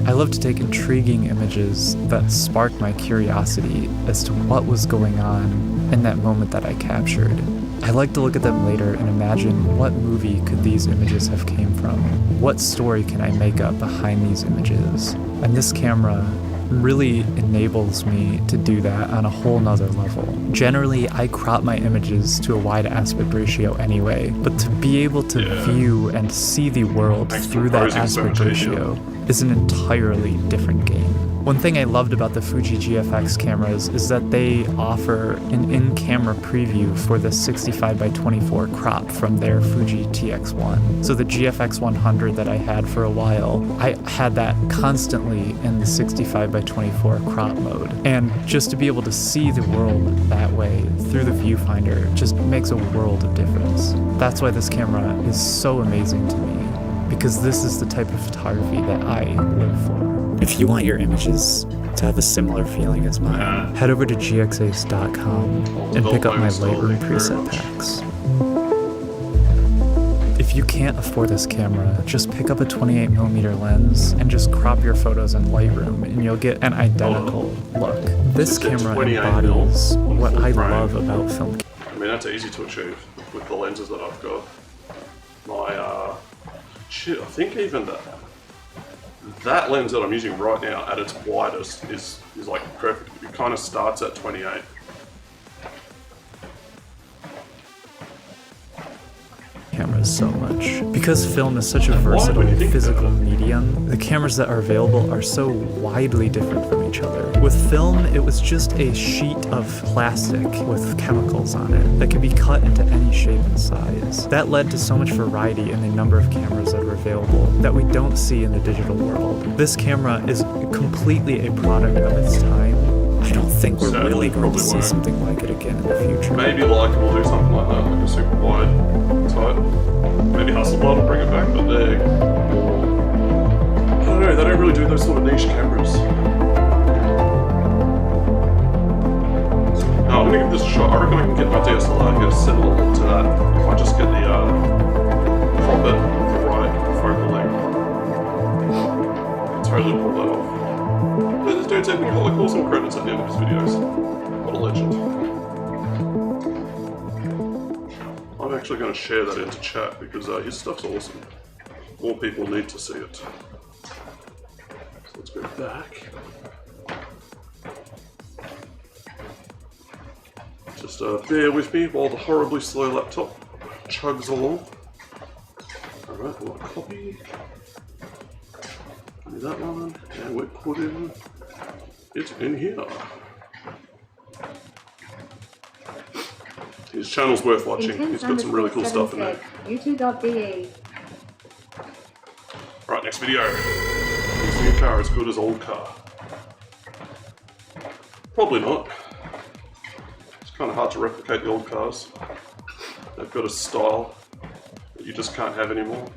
I love to take intriguing images that spark my curiosity as to what was going on in that moment that I captured. I like to look at them later and imagine what movie could these images have came from? What story can I make up behind these images? And this camera really enables me to do that on a whole nother level. Generally, I crop my images to a wide aspect ratio anyway, but to be able to view and see the world through that aspect ratio is an entirely different game. One thing I loved about the Fuji GFX cameras is that they offer an in-camera preview for the 65x24 crop from their Fuji TX1. So the GFX 100 that I had for a while, I had that constantly in the 65x24 crop mode. And just to be able to see the world that way through the viewfinder just makes a world of difference. That's why this camera is so amazing to me, because this is the type of photography that I live for. If you want your images to have a similar feeling as mine, head over to gxace.com and pick up my Lightroom preset packs. If you can't afford this camera, just pick up a 28mm lens and just crop your photos in Lightroom and you'll get an identical look. This camera embodies what I love about film. I mean, that's easy to achieve with the lenses that I've got. My, shit, I think even that lens that I'm using right now at its widest is like perfect. It kind of starts at 28. Cameras so much. Because film is such a versatile physical medium, the cameras that are available are so widely different from each other. With film, it was just a sheet of plastic with chemicals on it that could be cut into any shape and size. That led to so much variety in the number of cameras that are available that we don't see in the digital world. This camera is completely a product of its time. I don't think we're really going to see something like it again in the future. Maybe Leica will do something like that, like a super wide type. Maybe Hasselblad will bring it back, but I don't know, they don't really do those sort of niche cameras. I'm gonna give this a shot. I reckon I can get my DSLR here similar to that if I just get the crop it with the right focal length. I can totally pull that off. This dude's even got like awesome credits at the end of his videos. What a legend. I'm actually going to share that into chat because his stuff's awesome. More people need to see it. So let's go back. Just bear with me while the horribly slow laptop chugs along. Alright, we'll copy. Give me that one, and we're putting it in here. His channel's worth watching. Intense He's got some really cool stuff in there. YouTube.de. Right, next video. Is new car as good as old car? Probably not. It's kind of hard to replicate the old cars. They've got a style that you just can't have anymore.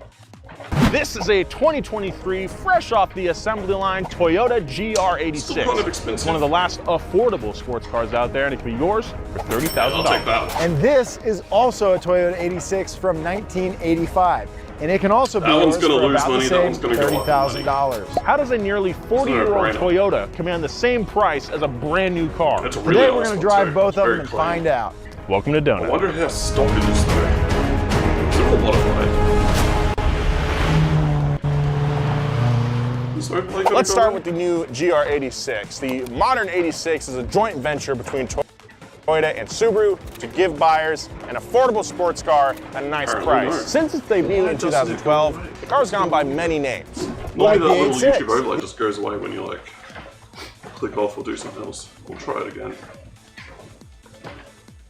This is a 2023 fresh off the assembly line Toyota GR86. Still kind of expensive. It's one of the last affordable sports cars out there, and it can be yours for $30,000. I'll take that. And this is also a Toyota 86 from 1985. And it can also be yours for about the same $30,000. How does a nearly 40-year-old Toyota command the same price as a brand new car? That's a really Today we're nice going to one, drive too. both of Very them and clean. find out. Welcome to Donut. I wonder how stock it is though. Is there a lot of weight? Let's start with the new GR86. The modern 86 is a joint venture between Toyota and Subaru to give buyers an affordable sports car at a nice price. Since its debut in 2012, the car's gone by many names. Normally Like that the little 86. YouTube overlay just goes away when you like click off or do something else. We'll try it again.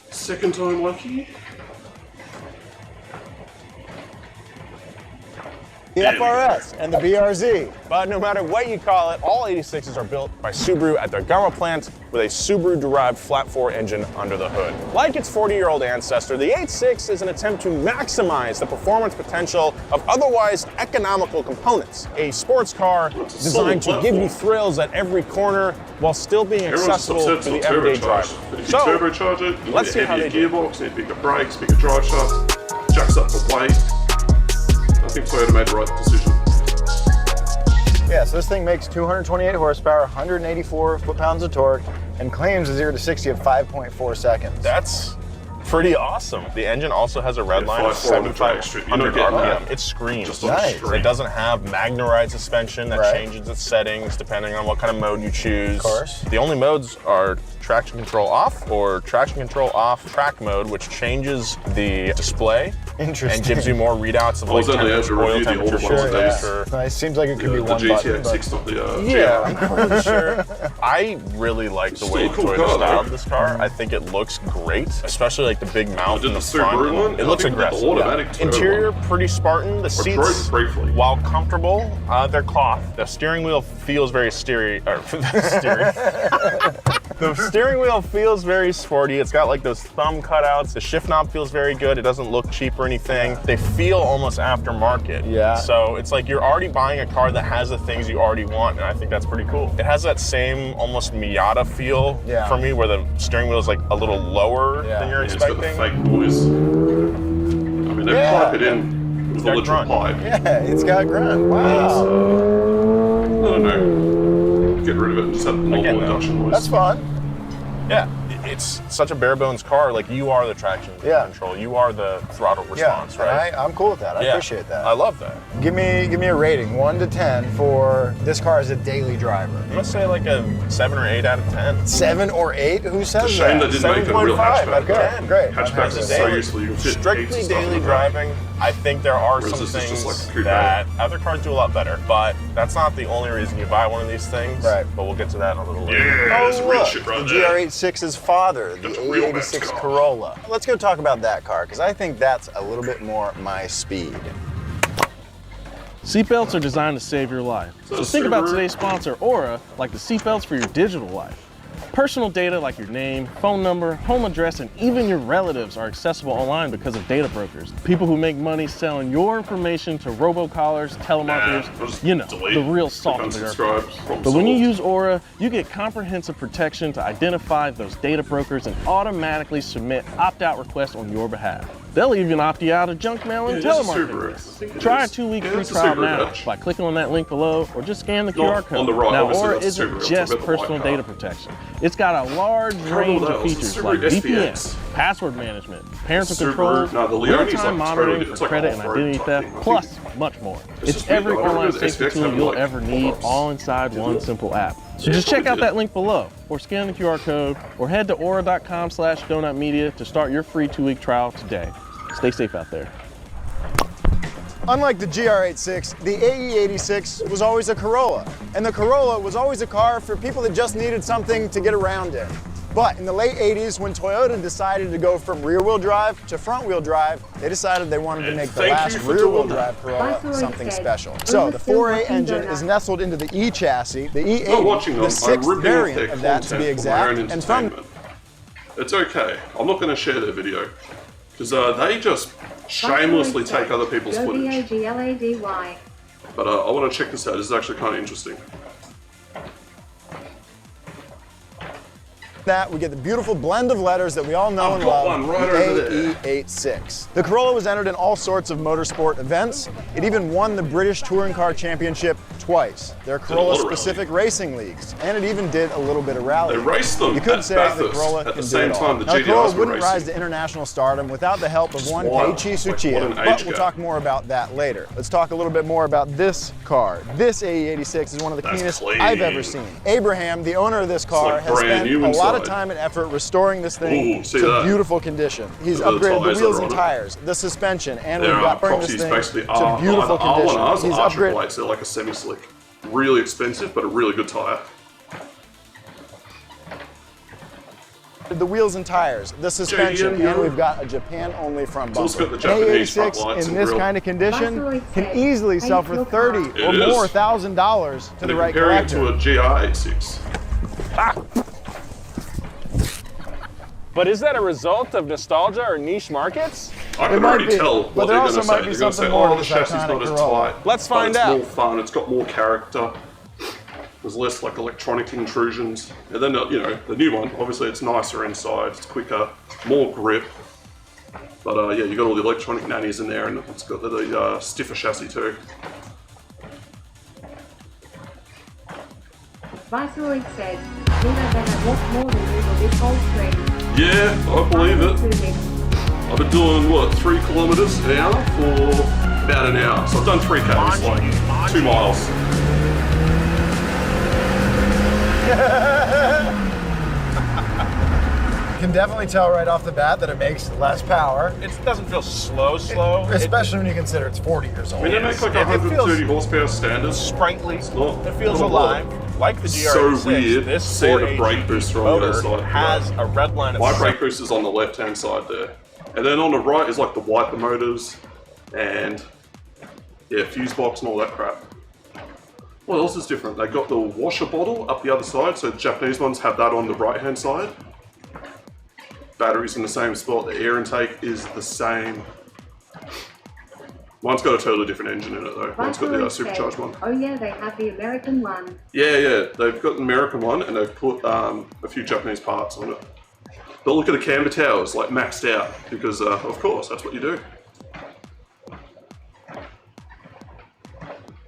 Second time lucky. The FRS and the BRZ. But no matter what you call it, all 86s are built by Subaru at their Gama plant with a Subaru-derived flat-4 engine under the hood. Like its 40-year-old ancestor, the 86 is an attempt to maximize the performance potential of otherwise economical components. A sports car designed to give you thrills at every corner while still being accessible to the everyday driver. But if you turbocharge it, you let's need see a how heavier they do. gearbox, need bigger brakes, bigger drive shaft, jacks up the weight. I think Toyota made the right decision. Yeah, so this thing makes 228 horsepower, 184 foot-pounds of torque, and claims a 0 to 60 of 5.4 seconds. That's pretty awesome. The engine also has a red line of 7,500 RPM. It screams. Just on the street. It doesn't have Magnaride suspension that changes its settings depending on what kind of mode you choose. Of course. The only modes are traction control off or traction control off track mode, which changes the display Interesting. and gives you more readouts of like temperature, oil temperature, fuel temperature. It seems like it could be The one GTX button. 6, not the Yeah, GR. I'm not really sure. I really like the way Still a cool Toyota car, though. styled this car. I think it looks great, espally like the big mount did in the the Subaru front. one? It I looks think the aggressive. automatic turbo Interior pretty Spartan. The I drove seats, it briefly. while comfortable, they're cloth. The steering wheel feels very The steering wheel feels very sporty. It's got like those thumb cutouts. The shift knob feels very good. It doesn't look cheap or anything. They feel almost aftermarket. Yeah. So it's like you're already buying a car that has the things you already want, and I think that's pretty cool. It has that same almost Miata feel for me, where the steering wheel is like a little lower than you're It's got the expecting. fake noise. I mean, they pipe it in with a literal pipe. Yeah, it's got grunt. Wow. I don't know. Get rid of it and just have the normal induction noise. That's fun. Yeah, it's such a bare bones car. Like you are the traction control, you are the throttle response, right? I'm cool with that. I appreciate that. I love that. Give me a rating, 1 to 10 for this car as a daily driver. I'm gonna say like a 7 or 8 out of 10. 7 or 8? Who says It's a shame that? they didn't make a real 7.5. hatchback. Okay, great. Hatchbacks are so useful. You can fit heaps Strictly of stuff in daily the back. driving, I think there are Whereas some this is just things like a coupe. that other cars do a lot better, but that's not the only reason you buy one of these things. Right. But we'll get to that in a little later. Yeah, that's real look, shit right the there. GR86's father, the That's a real bad A86 car. Corolla. Let's go talk about that car, because I think that's a little bit more my speed. Seatbelts are designed to save your life. So think about today's sponsor, Aura, like the seatbelts for your digital life. Personal data like your name, phone number, home address, and even your relatives are accessible online because of data brokers. People who make money selling your information to robocallers, telemarketers, you know, the real salt of the earth. But when you use Aura, you get comprehensive protection to identify those data brokers and automatically submit opt-out requests on your behalf. They'll even opt you out of junk mail and Yeah, it is a telemarketing Subaru. lists. I think it Try a is. 2-week Yeah, free it's a trial Subaru now Dutch. by clicking on that link below or just scan the No, QR code. on the right, Now, obviously Aura that's isn't Subaru. I'm just talking about the white personal car. data protection. It's got a large range that of was features Subaru like SVX. VPN, password management, parental Subaru- control, no, the Leone's real-time like monitoring totally- for it's like credit and off-road identity type theft, thing. plus much more. It's It's just every weird, though. I online remember the safety SVX tool having, you'll like, ever need pop-ups. all inside one simple app. So Yeah, just check probably out did. that link below or scan the QR code or head to aura.com/donutmedia to start your free 2-week trial today. Stay safe out there. Unlike the GR86, the AE86 was always a Corolla, and the Corolla was always a car for people that just needed something to get around in. But in the late 80s, when Toyota decided to go from rear-wheel drive to front-wheel drive, they decided they wanted to make the last rear-wheel drive Corolla something special. So the 4A engine is nestled into the E chassis, the E80, the sixth variant of that to be exact, and from... It's okay. I'm not going to share their video because they just shamelessly take other people's footage. But I want to check this out. This is actually kind of interesting. That we get the beautiful blend of letters that we all know and love, AE86. The Corolla was entered in all sorts of motorsport events. It even won the British Touring Car Championship twice. There are Corolla-specific racing leagues, and it even did a little bit of rally. They raced them. You could say the Corolla at the same time the GTRs. Now, the Corolla wouldn't racing. rise to international stardom without the help of one Keiichi Tsuchiya, but we'll talk more about that later. Let's talk a little bit more about this car. This AE86 is one of the cleanest I've ever seen. Abraham, the owner of this car, has spent a lot of time and effort restoring this thing to beautiful condition. He's upgraded the wheels and tires, the suspension, and we've got this thing to beautiful condition. He's upgraded. They're like a semi-slick. Really expensive, but a really good tire. The wheels and tires, the suspension, and we've got a Japan-only front bumper. An A86 in this kind of condition can easily sell for $30,000 or more to the right collector. Comparing it to a GR86. But is that a result of nostalgia or niche markets? I can already tell what they're going to say. Might be something more to the chassis is not as tight. Let's find out. It's more fun. It's got more character. There's less like electronic intrusions. And then you know the new one. Obviously, it's nicer inside. It's quicker, more grip. But yeah, you got all the electronic nannies in there, and it's got the stiffer chassis too. Viceroy said, Luna better walk more than Google this whole street. Yeah, I believe it. I've been doing, what, 3 kilometers an hour for about an hour. So I've done 3Ks, like 2 miles. You can definitely tell right off the bat that it makes less power. It doesn't feel slow. Especially when you consider it's 40 years old. I mean, they make like 130 horsepower standard. Sprightly. It's not, it feels alive. Like the GR86, so weird this seeing a brake booster on the other side. Has a red line of my brake booster's on the left-hand side there. And then on the right is like the wiper motors and yeah, fuse box and all that crap. What else is different? They got the washer bottle up the other side, so the Japanese ones have that on the right-hand side. Batteries in the same spot, the air intake is the same. One's got a totally different engine in it though. One's got the supercharged one. Oh yeah, they have the American one. Yeah, they've got the American one and they've put a few Japanese parts on it. But look at the camber towers, like maxed out, because of course, that's what you do.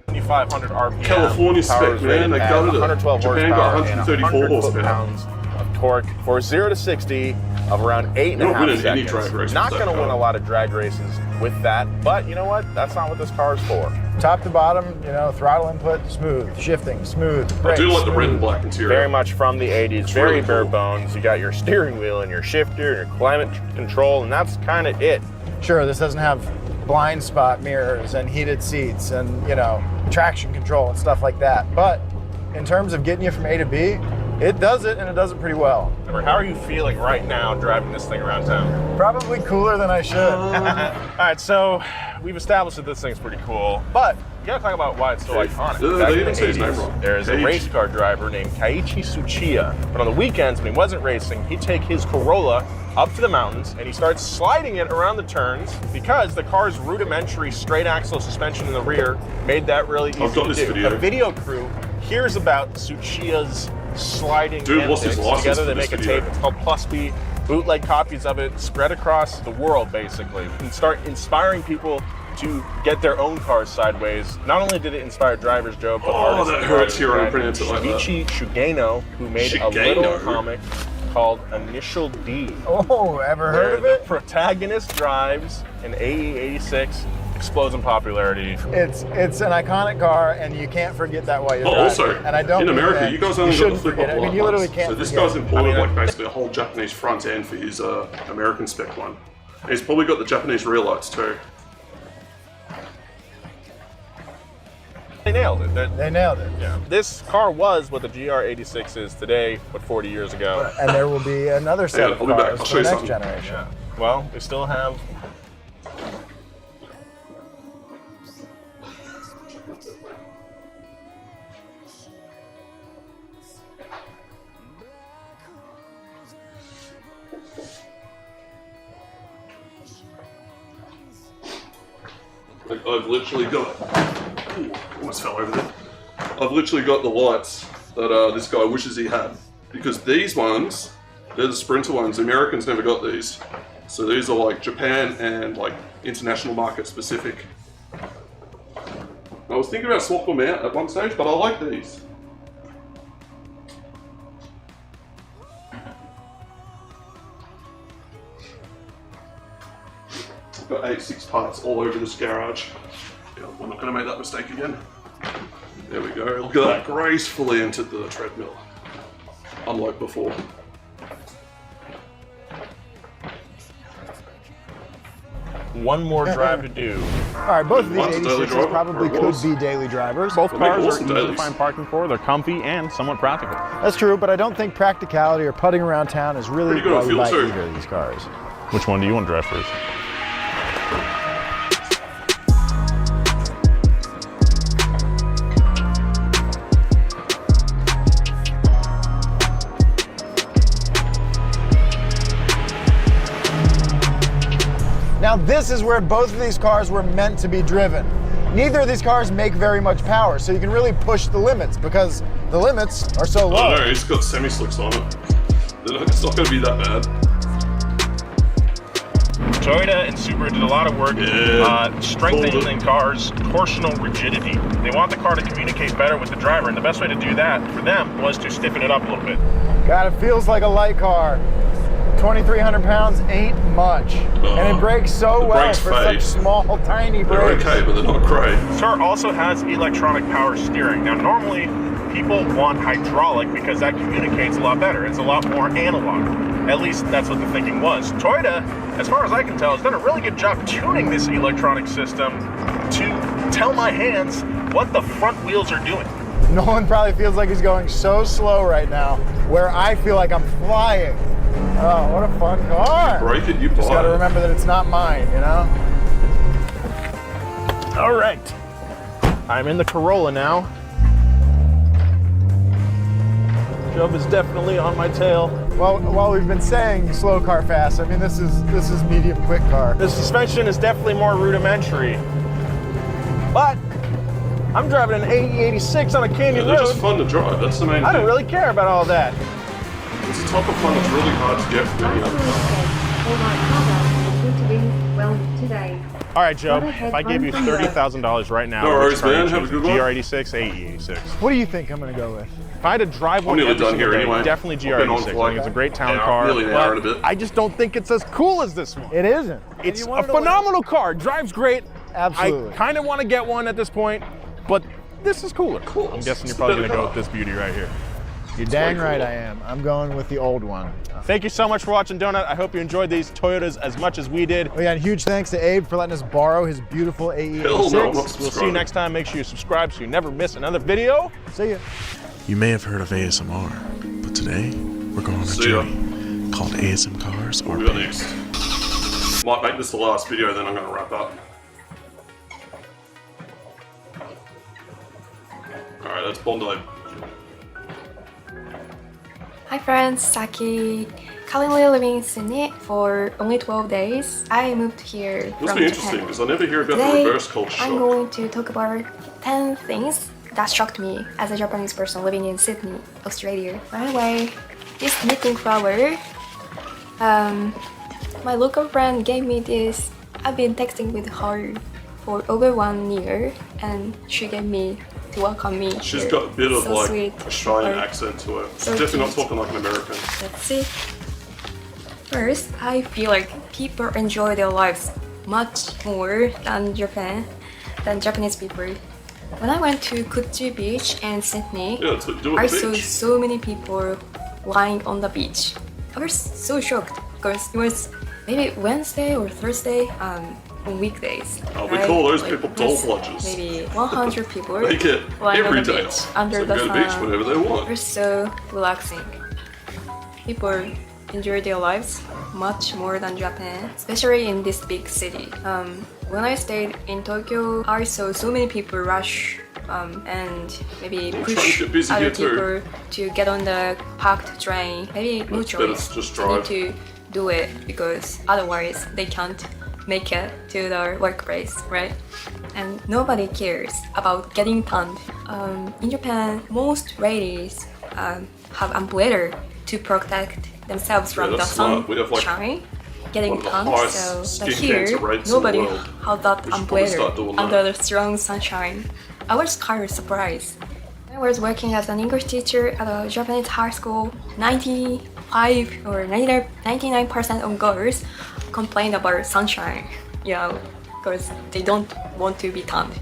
2,500 RPM. California spec, man, they got it. 112 Japan got 134 horsepower. Pounds of torque for 0 to 60 of around 8.5 seconds. Any drag race not going to win a lot of drag races with that, but you know what? That's not what this car is for. Top to bottom, you know, throttle input, smooth. Shifting, smooth. Brakes, I do like the red and black interior. Very much from the 80s, it's very really bare cool. bones. You got your steering wheel and your shifter and your climate control, and that's kind of it. Sure, this doesn't have blind spot mirrors and heated seats and, you know, traction control and stuff like that. But in terms of getting you from A to B, it does it, and it does it pretty well. How are you feeling right now driving this thing around town? Probably cooler than I should. All right, so we've established that this thing's pretty cool, but you gotta talk about why it's so iconic. Back in the 80s, there's a race car driver named Keiichi Tsuchiya, but on the weekends when he wasn't racing, he'd take his Corolla up to the mountains and he starts sliding it around the turns because the car's rudimentary straight axle suspension in the rear made that really easy to do. The video crew hears about Tsuchiya's sliding antics. Together they make a tape. It's called Plus B. Bootleg copies of it spread across the world basically and start inspiring people to get their own cars sideways. Not only did it inspire drivers, Joe, but artists. That hurts here on pronounce it like that. Shinichi Shugeno, who made a little comic called Initial D. Oh, ever heard of it? The protagonist drives an AE86, explodes in popularity. It's an iconic car, and you can't forget that while you're driving. Also, and I don't in America, you guys only got the flip-up I mean, you literally can't. So this guy's imported like basically a whole Japanese front end for his American spec one. And he's probably got the Japanese rear lights too. They nailed it. They nailed it. Yeah. This car was what the GR86 is today, but 40 years ago. And there will be another set of cars for the next generation. Yeah. Well, we still have. I've literally got. Ooh, almost fell over there. I've literally got the lights that this guy wishes he had. Because these ones, they're the Sprinter ones. The Americans never got these. So these are like Japan and like international market specific. I was thinking about swapping them out at one stage, but I like these. I've got 86 parts all over this garage. Yeah, I'm not going to make that mistake again. There we go. Look at that, gracefully entered the treadmill. Unlike before. One more drive to do. All right, both of these 86s probably could be daily drivers. Both cars are easy to find parking for. They're comfy and somewhat practical. That's true, but I don't think practicality or putting around town is really why we buy either of these cars. Which one do you want to drive first? Now this is where both of these cars were meant to be driven. Neither of these cars make very much power, so you can really push the limits because the limits are so low. Oh no, it's got semi-slicks on it. It's not going to be that bad. Toyota and Subaru did a lot of work strengthening the car's torsional rigidity. They want the car to communicate better with the driver, and the best way to do that for them was to stiffen it up a little bit. God, it feels like a light car. 2,300 pounds ain't much. And it brakes so well for such small, tiny brakes. They're okay, but they're not great. This car also has electronic power steering. Now, normally, people want hydraulic because that communicates a lot better. It's a lot more analog. At least that's what the thinking was. Toyota, as far as I can tell, has done a really good job tuning this electronic system to tell my hands what the front wheels are doing. Nolan probably feels like he's going so slow right now, where I feel like I'm flying. Oh, what a fun car. Break it, you Just gotta remember that it's not mine, you know? All right. I'm in the Corolla now. Job is definitely on my tail. Well, while we've been saying slow car fast, I mean, this is medium quick car. The suspension is definitely more rudimentary. But I'm driving an AE86 on a canyon road. They're just fun to drive, that's the main thing. I don't really care about all that. It's a type of fun that's really hard to get from any other car. All right, Joe, if I gave you $30,000 right now, no worries, man. Have a good one. GR86, AE86. What do you think I'm going to go with? If I had to drive one every single day, definitely GR86. I think it's a great town car. Nearly an hour and a bit. I just don't think it's as cool as this one. It isn't. It's a phenomenal car. It drives great. Absolutely. I kind of want to get one at this point, but this is cooler. Cool. I'm guessing you're probably going to go with this beauty right here. You're dang right I am. I'm going with the old one. Thank you so much for watching Donut. I hope you enjoyed these Toyotas as much as we did. Oh yeah, and huge thanks to Abe for letting us borrow his beautiful AE86. No, we'll see you next time. Make sure you subscribe so you never miss another video. See ya. You may have heard of ASMR, but today we're going on a journey called ASM Cars or next. Might make this the last video, then I'm going to wrap up. Alright, that's Bondi. Hi friends, Saki. Currently living in Sydney for only 12 days. I moved here Must from be interesting Japan. because I never hear about Today, the reverse culture shock. I'm going to talk about 10 things that shocked me as a Japanese person living in Sydney, Australia. By the way, this knitting flower, my local friend gave me this. I've been texting with her for over 1 year and she gave me to welcome me. She's here. got a bit of So like sweet. Australian Her. accent to her. She's So definitely not cute. talking like an American. Let's see. First, I feel like people enjoy their lives much more than Japanese people. When I went to Kutchi Beach in Sydney, Yeah, do a I beach. saw so many people lying on the beach. I was so shocked because it was maybe Wednesday or Thursday on weekdays. Oh, right? we call those Like, people doll there's bludgers. Maybe 100 people. They get lying on every the day beach off. under So the they go to the beach sun. whenever they want. It's so relaxing. People enjoy their lives much more than Japan, especially in this big city. When I stayed in Tokyo, I saw so many people rush and maybe I'm trying push to get busy other here too. people to get on the packed train. Maybe no It's better choice. to just They need drive. to do it because otherwise they can't make it to their workplace, right? And nobody cares about getting tanned. In Japan, most ladies have umbrella to protect themselves from the that's smart. We have, like, sunshine, getting one of the tanned. highest So but skin cancer here, rates in the nobody world. has that We should probably start umbrella doing under that. the strong sunshine. I was kind of surprised. I was working as an English teacher at a Japanese high school. 95 or 99% of girls complain about sunshine, because they don't want to be tanned.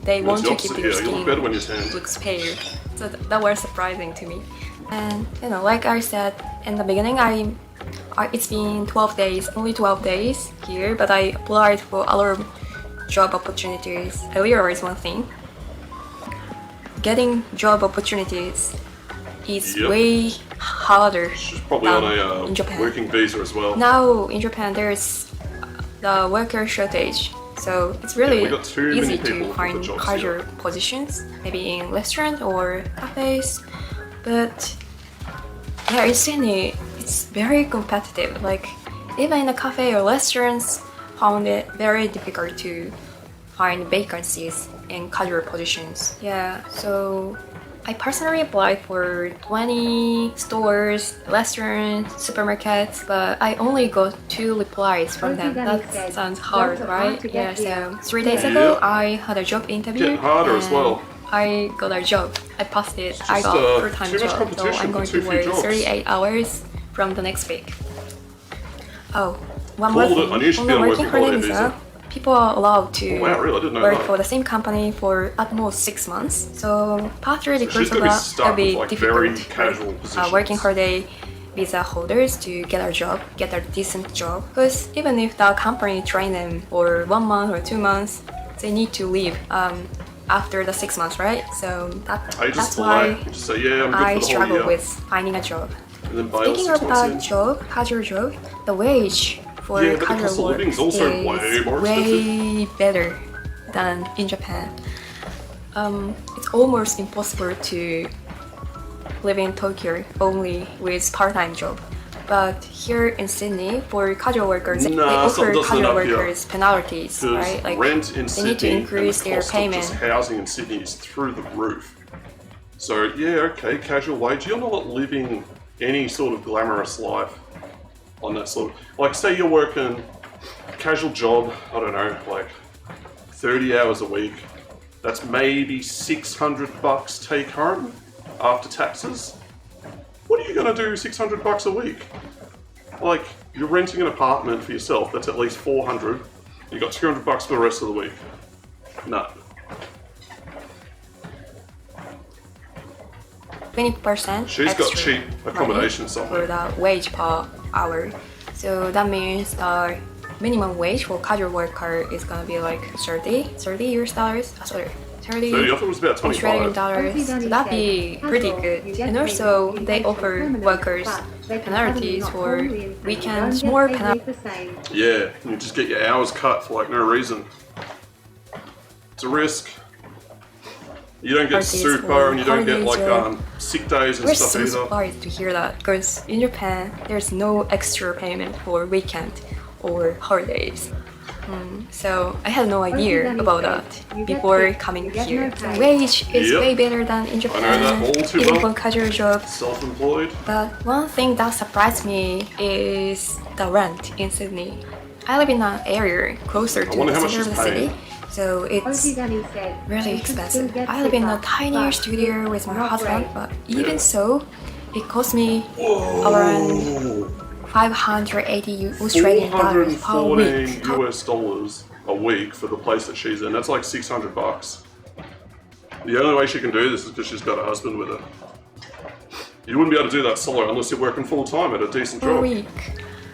They It's want the to keep opposite their here. You look skin better when you're tanned. looks pale. So that was surprising to me. And like I said in the beginning, it's been 12 days, only 12 days here, but I applied for other job opportunities. I realized one thing. Getting job opportunities is Yep. way harder Probably than on in a Japan. working visa as well. Now in Japan there's the worker shortage, so it's really we got too many easy people to looking for find jobs casual positions, maybe in restaurants or cafes. But yeah, in Sydney, it's very competitive. Like even in a cafe or restaurants, found it very difficult to find vacancies in casual positions. Yeah, so I personally applied for 20 stores, restaurants, supermarkets, but I only got 2 replies from them. That sounds hard, right? Yeah, so 3 days ago, I had a job interview. Getting harder as and well. I got a job. I passed it. I just, got a full-time too much job, so competition I'm for going too to few work jobs. 38 hours from the next week. Oh, one Cool, more thing. I knew you should On be the on working working holiday holiday visa, people are allowed to Oh, wow, really? I didn't know work that. for the same company for at most 6 months. So partly because she's of gonna be that, stuck it'll be with, like, very difficult casual for positions. working holiday visa holders to get a job, get a decent job. Because even if the company train them for 1 month or 2 months, they need to leave after the 6 months, right? So I just that's why delay. Just say, yeah, I'm good I for the whole struggle year. with finding a job. And then bail Speaking 6 of months that in. job, casual job, the wage for Yeah, but the cost casual of work living is also way more way better than in Japan. It's almost impossible to live in Tokyo only with part-time job. But here in Sydney, for casual workers, they Nah, offer something doesn't casual up here. workers penalties, Because right? Like rent in they Sydney need to increase and the their cost payment. of just housing in Sydney is through the roof. So yeah, okay, casual wage. You're not living any sort of glamorous life on that sort of, like say you're working a casual job, I don't know, like 30 hours a week. That's maybe $600 take home after taxes. What are you gonna do $600 a week? Like, you're renting an apartment for yourself, that's at least $400. You got $200 for the rest of the week. No. 20% She's got extra cheap accommodation money somewhere. for the wage per hour. So that means the minimum wage for casual worker is gonna be like 30 US dollars. Sorry, 30 30, I thought it was about 25. Australian dollars. So that'd be pretty good. And also they offer workers penalties for weekends, more penalties. Yeah, you just get your hours cut for like no reason. It's a risk. You don't get Parties super for and you don't get like holidays, sick days and We're stuff so either. surprised to hear that because in Japan there's no extra payment for weekend or holidays. So I had no idea about that before coming here. The wage is Yep. way better than in I Japan, know that all too even well. for casual jobs. Self-employed. But one thing that surprised me is the rent in Sydney. I live in an area closer to wonder the how much center of she's the paying. city, so it's really expensive. I live in a tinier studio with my husband, but even so, it cost me around 580 Australian dollars per week. $414 US dollars a week for the place that she's in. That's like $600. The only way she can do this is because she's got a husband with her. You wouldn't be able to do that solo unless you're working full time at a decent Per job. week.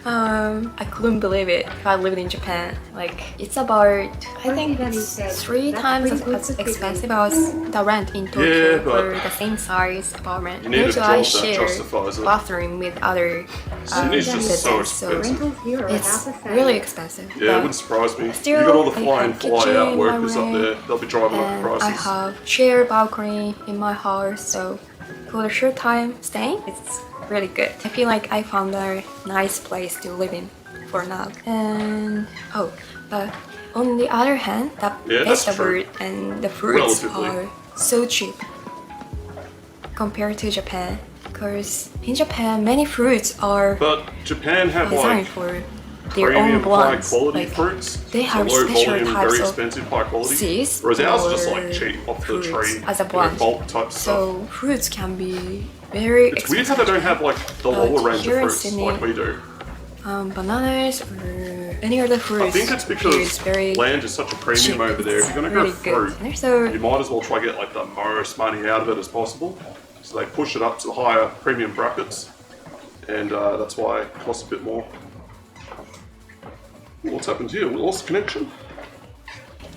I couldn't believe it if I lived in Japan. Like, it's about, I think it's 3 times as expensive as the rent in Tokyo for the same size apartment. Usually I share bathroom with other Sydney's just so expensive. it's really expensive. Yeah, it wouldn't surprise me. Still, You got all the I fly-in, have fly-out kitchen, workers my up there. They'll be driving up the and I prices. have shared balcony in my house, so for a short time staying, it's really good. I feel like I found a nice place to live in for now. And but on the other hand, the vegetables and the fruits are so cheap compared to Japan. Because in Japan, many fruits are Japan have designed like for their own premium high blends. quality Like, fruits. they have low special volume, types very of expensive high quality. seeds Whereas ours is just or like cheap off the fruits tree, as a you know, blend. bulk type stuff. So fruits can be very It's weird how they don't have like the lower range of here in fruits Sydney, like we do. Bananas or any other fruits. I think it's because land is such a premium over there. If you're going to really grow fruit, good. you might as well try to get like the most money out of it as possible. So they push it up to the higher premium brackets, and that's why it costs a bit more. What's happened here? We lost connection?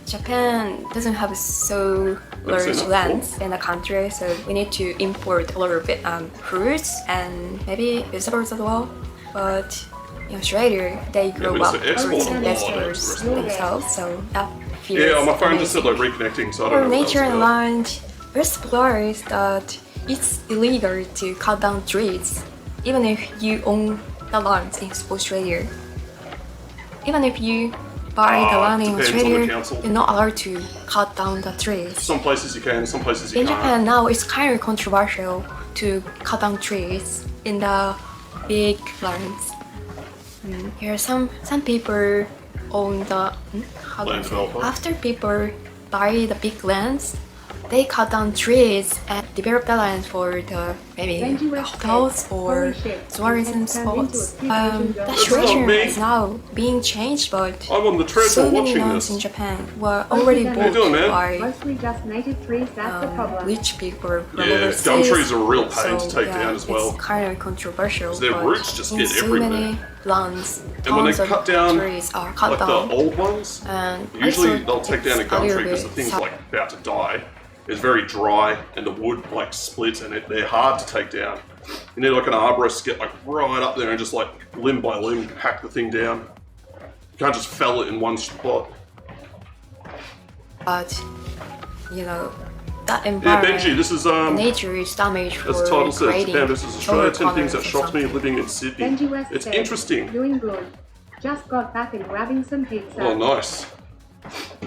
Japan doesn't have so large lands in the country, so we need to import a lot of fruits and maybe vegetables as well. But in Australia, they grow up fruits and vegetables themselves, so that feels my phone amazing. just said like reconnecting, so I don't For know. nature and land, explores that it's illegal to cut down trees, even if you own the lands in Australia. Even if you buy the land in Australia, you're not allowed to cut down the trees. Some places you can, some places you In can't. Japan now, it's kind of controversial to cut down trees in the big lands. Here are some people own the after people buy the big lands, they cut down trees and develop the land for the maybe hotels or tourism spots. The situation is now being changed, but I'm on the treadmill so many watching lands this. in Japan were already bought by Mostly just native trees, that's the problem. rich people from Yeah, overseas. gum trees are a real pain to So, take down as well. It's kind of controversial. Their but roots just in get so everywhere. many lands, And when they tons of cut down trees are cut like down. the old ones, And usually also they'll take down a it's gum little tree because the bit thing's sour. like about to die. It's very dry and the wood like splits and they're hard to take down. You need like an arborist to get like right up there and just like limb by limb hack the thing down. You can't just fell it in one spot. But you know that Yeah, environment, Benji, this is nature is damaged for as the title says, creating Japan versus Australia, 10 solar things that panels or shocked me living in Sydney. Benji West It's said, interesting. Doing good. Just got back and grabbing some pizza. Oh, nice.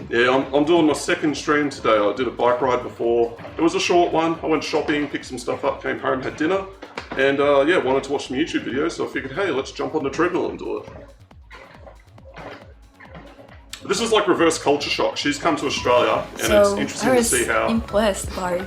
Yeah, I'm doing my second stream today. I did a bike ride before. It was a short one. I went shopping, picked some stuff up, came home, had dinner, and yeah, wanted to watch some YouTube videos, so I figured, hey, let's jump on the treadmill and do it. This is like reverse culture shock. She's come to Australia, and so it's interesting I to was see how impressed by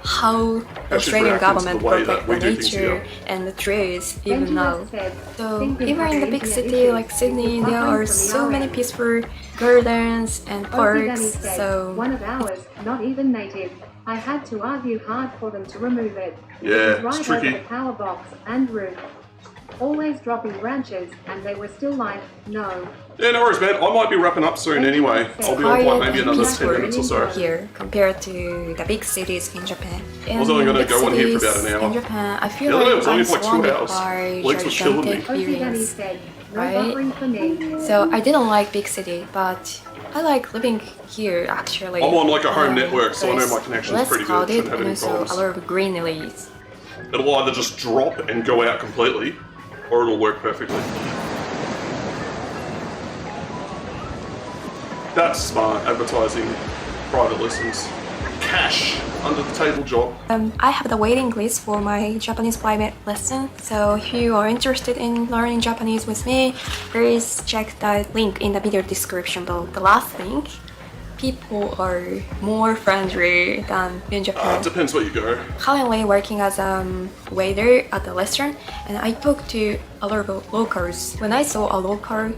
how the she's Australian reacting to government the way that protect we the do things nature here. and the trees even Benji now. West said, So thinking even in the about big internet city issues, like Sydney, it's there suffering are from so the many RN. peaceful gardens and Danny parks. said, So one of ours, not even native. I had to argue hard for them to remove it. Yeah, It was it's right tricky. over the power box and roof. Always dropping branches, and they were still like, no. Yeah, no worries, man. I might be wrapping up soon anyway. I'll be on for like maybe another 10 minutes or so. here compared to the big cities in Japan. I was only In going to big go on here for about cities an hour. In Japan, I feel The other day like was only I'm for like 2 surrounded hours. by Legs were killing me. gigantic Danny buildings, said, no right? buffering for me. So I didn't like big city, but I like living here actually. I'm on like a home network, so I know There's my connection's less pretty good. crowded Shouldn't have and any also problems. a lot of greeneries. It'll either just drop and go out completely, or it'll work perfectly. That's smart advertising, private lessons. Cash, under the table job. I have the waiting list for my Japanese private lesson, so if you are interested in learning Japanese with me, please check the link in the video description below. The last thing, people are more friendly than in Japan. It depends where you go. Currently working as a waiter at the restaurant, and I talked to a lot of locals. When I saw a local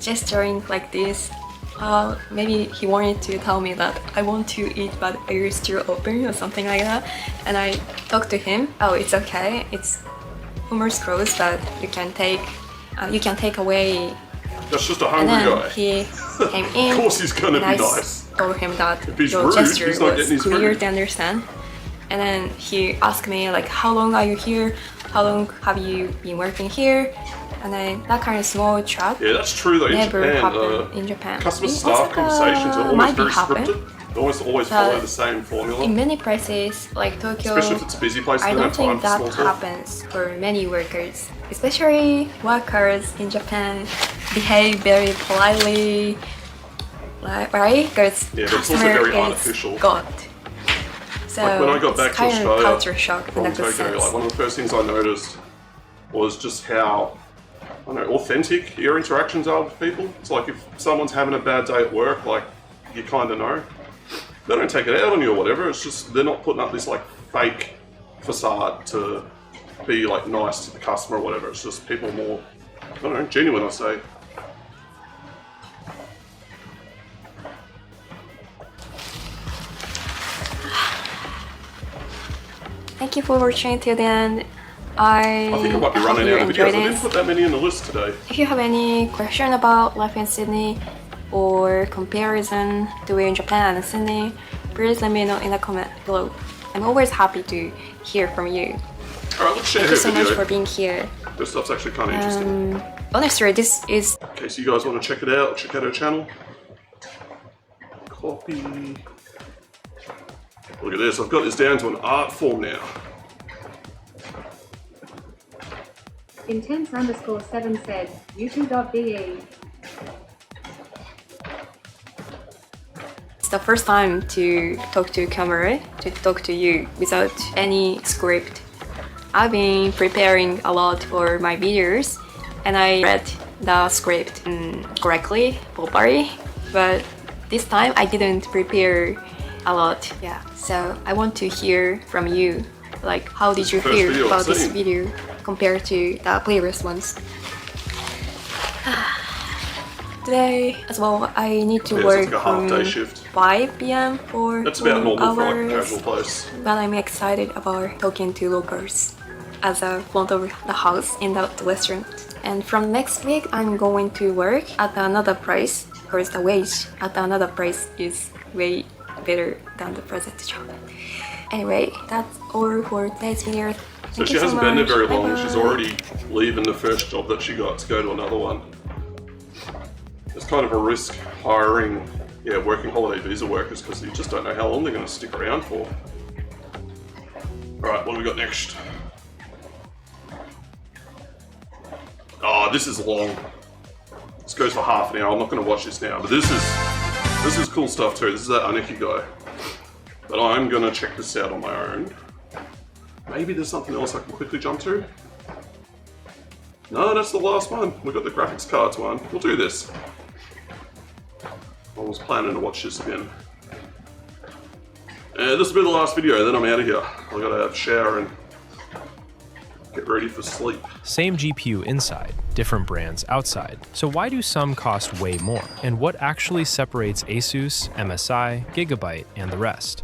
gesturing like this, maybe he wanted to tell me that I want to eat, but are you still open or something like that? And I talked to him. Oh, it's okay. It's almost closed, but you can take you can take away. That's just a And hungry then guy. he came in. Of course he's gonna and be I nice. told him that If he's your rude, gesture he's not was getting his clear food. to understand. And then he asked me like, how long are you here? How long have you been working here? And then that kind of small chat. Yeah, that's true though. In never Japan, happened in Japan. customer In staff Osaka, conversations are always might be very happen, scripted. They almost but follow the same formula. In many places like Tokyo, Especially if it's a busy place, I they don't don't have think time that for small talk. happens for many workers. Especially workers in Japan behave very politely, like, right? Because Yeah, but it's also customer very is artificial. God. So Like when I got back it's to kind Australia of culture shock in from that Tokyo, sense. like one of the first things I noticed was just how, I don't know, authentic your interactions are with people. It's like if someone's having a bad day at work, like you kind of know. They don't take it out on you or whatever. It's just they're not putting up this like fake facade to be like nice to the customer or whatever. It's just people more, I don't know, genuine. I say. Thank you for watching till the end. I I think I might be hope running you out of enjoyed videos. I didn't it. put that many in the list today. If you have any question about life in Sydney or comparison between Japan and Sydney, please let me know in the comment below. I'm always happy to hear from you. Alright, let's share Thank her you so video. much for being here. This stuff's actually kind of interesting. Honestly, this is In case you guys want to check it out, check out her channel. Copy. Look at this, I've got this down to an art form now. Intense_7 said, YouTube.de. It's the first time to talk to camera, to talk to you without any script. I've been preparing a lot for my videos and I read the script correctly, properly, but this time I didn't prepare a lot. Yeah, so I want to hear from you. Like, how did you First feel video about I've this seen. video compared to the previous ones? Today as well, I need to Yeah, so work it's like a half from day shift. 5 p.m. for That's about 2 normal for like a hours. casual place. But I'm excited about talking to locals as a front of the house in the restaurant. And from next week, I'm going to work at another place because the wage at another place is way better than the present job. Anyway, that's all for today's video. So Thank she you hasn't been there much. very long, Bye-bye. she's already leaving the first job that she got to go to another one. It's kind of a risk hiring, working holiday visa workers because you just don't know how long they're going to stick around for. Alright, what do we got next? Oh, this is long. This goes for half an hour. I'm not going to watch this now, but this is cool stuff too. This is that Aniki guy. But I'm going to check this out on my own. Maybe there's something else I can quickly jump to. No, that's the last one. We've got the graphics cards one. We'll do this. I was planning to watch this again. This will be the last video, then I'm out of here. I gotta have a shower and get ready for sleep. Same GPU inside, different brands outside. So why do some cost way more? And what actually separates Asus, MSI, Gigabyte, and the rest?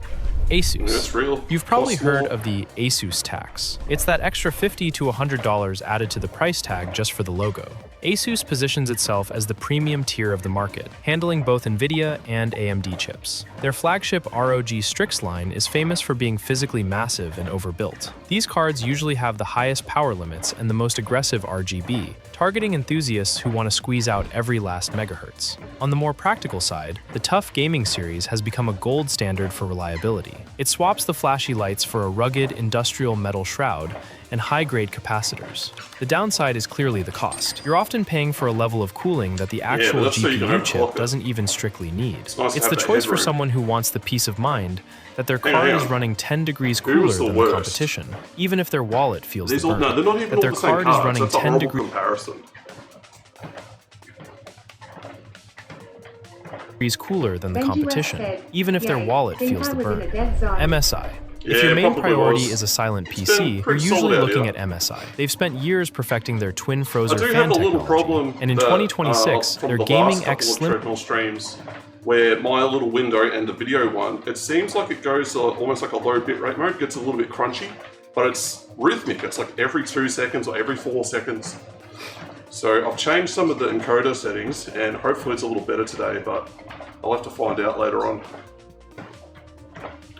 Asus. That's real. You've probably Costs heard more. of the Asus tax. It's that extra $50 to $100 added to the price tag just for the logo. Asus positions itself as the premium tier of the market, handling both NVIDIA and AMD chips. Their flagship ROG Strix line is famous for being physically massive and overbuilt. These cards usually have the highest power limits and the most aggressive RGB, targeting enthusiasts who want to squeeze out every last megahertz. On the more practical side, the TUF Gaming series has become a gold standard for reliability. It swaps the flashy lights for a rugged industrial metal shroud and high-grade capacitors. The downside is clearly the cost. You're often paying for a level of cooling that the actual that's so you can GPU chip overclock it. doesn't even strictly need. It's nice to It's have the that choice for headroom. someone who wants the peace of mind that their Hang card on. is running 10 degrees Who cooler was the than the worst? competition, even if their wallet feels These the all, burn. no, they're not even that all their the same card cards. is running That's a 10 horrible degrees comparison. cooler than the Benji West competition, said, even if their "Yay, wallet think feels I the was in burn. a dead zone." MSI. If Yeah, your main probably priority was. is a silent It's been PC, you're pretty usually sold out looking here. at MSI. They've spent years perfecting their twin Frozer I do fan have a little technology, problem and in that, 2026, from their the Gaming last X couple of Slim treadmill streams, where my little window and the video one, it seems like it goes almost like a low bitrate mode, gets a little bit crunchy, but it's rhythmic. It's like every 2 seconds or every 4 seconds. So I've changed some of the encoder settings, and hopefully it's a little better today, but I'll have to find out later on.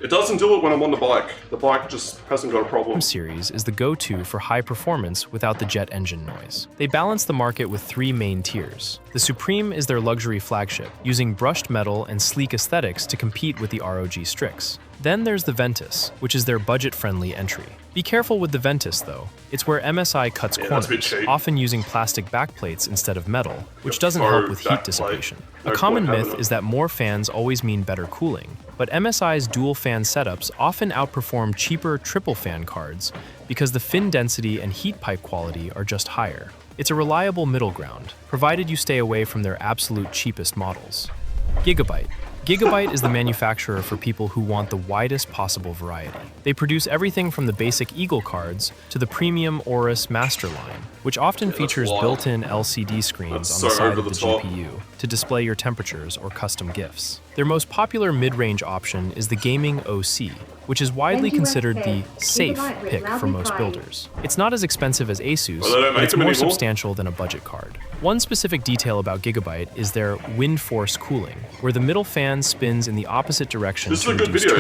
It doesn't do it when I'm on the bike. The bike just hasn't got a problem. Series is the go-to for high performance without the jet engine noise. They balance the market with 3 main tiers. The Supreme is their luxury flagship, using brushed metal and sleek aesthetics to compete with the ROG Strix. Then there's the Ventus, which is their budget-friendly entry. Be careful with the Ventus, though. It's where MSI cuts corners, often using plastic backplates instead of metal, which doesn't help with heat dissipation. A common myth is that more fans always mean better cooling, but MSI's dual fan setups often outperform cheaper triple fan cards because the fin density and heat pipe quality are just higher. It's a reliable middle ground, provided you stay away from their absolute cheapest models. Gigabyte. Gigabyte is the manufacturer for people who want the widest possible variety. They produce everything from the basic Eagle cards to the premium Aorus Master line, which often features built-in LCD screens on the side of the GPU to display your temperatures or custom GIFs. Their most popular mid-range option is the Gaming OC, which is widely considered the safe pick for most builders. It's not as expensive as Asus, but it's more substantial than a budget card. One specific detail about Gigabyte is their wind force cooling, where the middle fan spins in the opposite direction. This is a good video.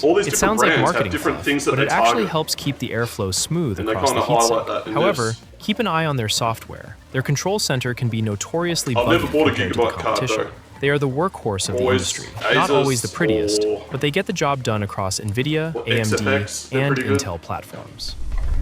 All these different brands have different things that but it actually helps keep the airflow smooth across the heatsink. However, keep an eye on their software. Their control center can be notoriously buggy compared to the competition. They are the workhorse of the industry. Not always the prettiest, but they get the job done across NVIDIA, AMD, and Intel platforms.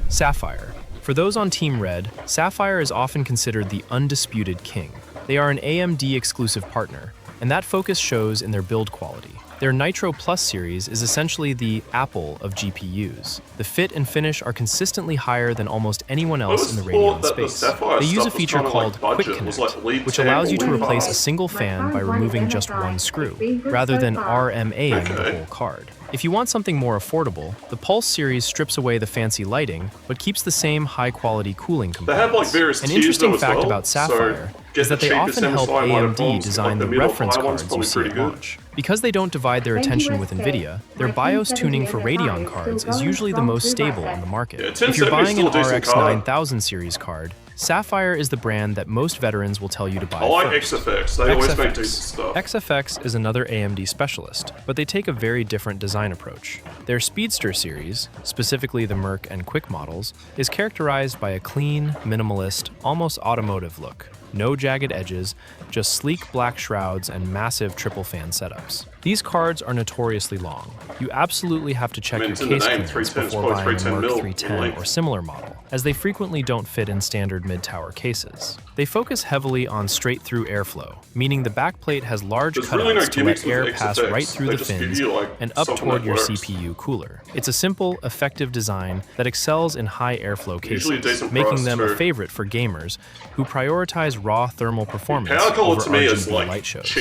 Sapphire. For those on Team Red, Sapphire is often considered the undisputed king. They are an AMD exclusive partner, and that focus shows in their build quality. Their Nitro Plus series is essentially the Apple of GPUs. The fit and finish are consistently higher than almost anyone else in the Radeon space. They use a feature called Quick Connect, which allows you to replace a single fan by removing just one screw, rather than RMAing the whole card. If you want something more affordable, the Pulse series strips away the fancy lighting, but keeps the same high-quality cooling components. An interesting fact about Sapphire is that they often help AMD design the reference cards you see at launch. Because they don't divide their attention with NVIDIA, their BIOS tuning for Radeon cards is usually the most stable on the market. If you're buying an RX 9000 series card, Sapphire is the brand that most veterans will tell you to buy I like first. XFX. They always make decent stuff. XFX is another AMD specialist, but they take a very different design approach. Their Speedster series, specifically the Merc and Quick models, is characterized by a clean, minimalist, almost automotive look. No jagged edges, just sleek black shrouds and massive triple fan setups. These cards are notoriously long. You absolutely have to check your case clearance before buying a Merc 310 or similar model, as they frequently don't fit in standard mid-tower cases. They focus heavily on straight-through airflow, meaning the backplate has large cutouts to let air pass right through the fins and up toward your CPU cooler. It's a simple, effective design that excels in high airflow cases, making them a favorite for gamers who prioritize raw thermal performance over RGB light shows.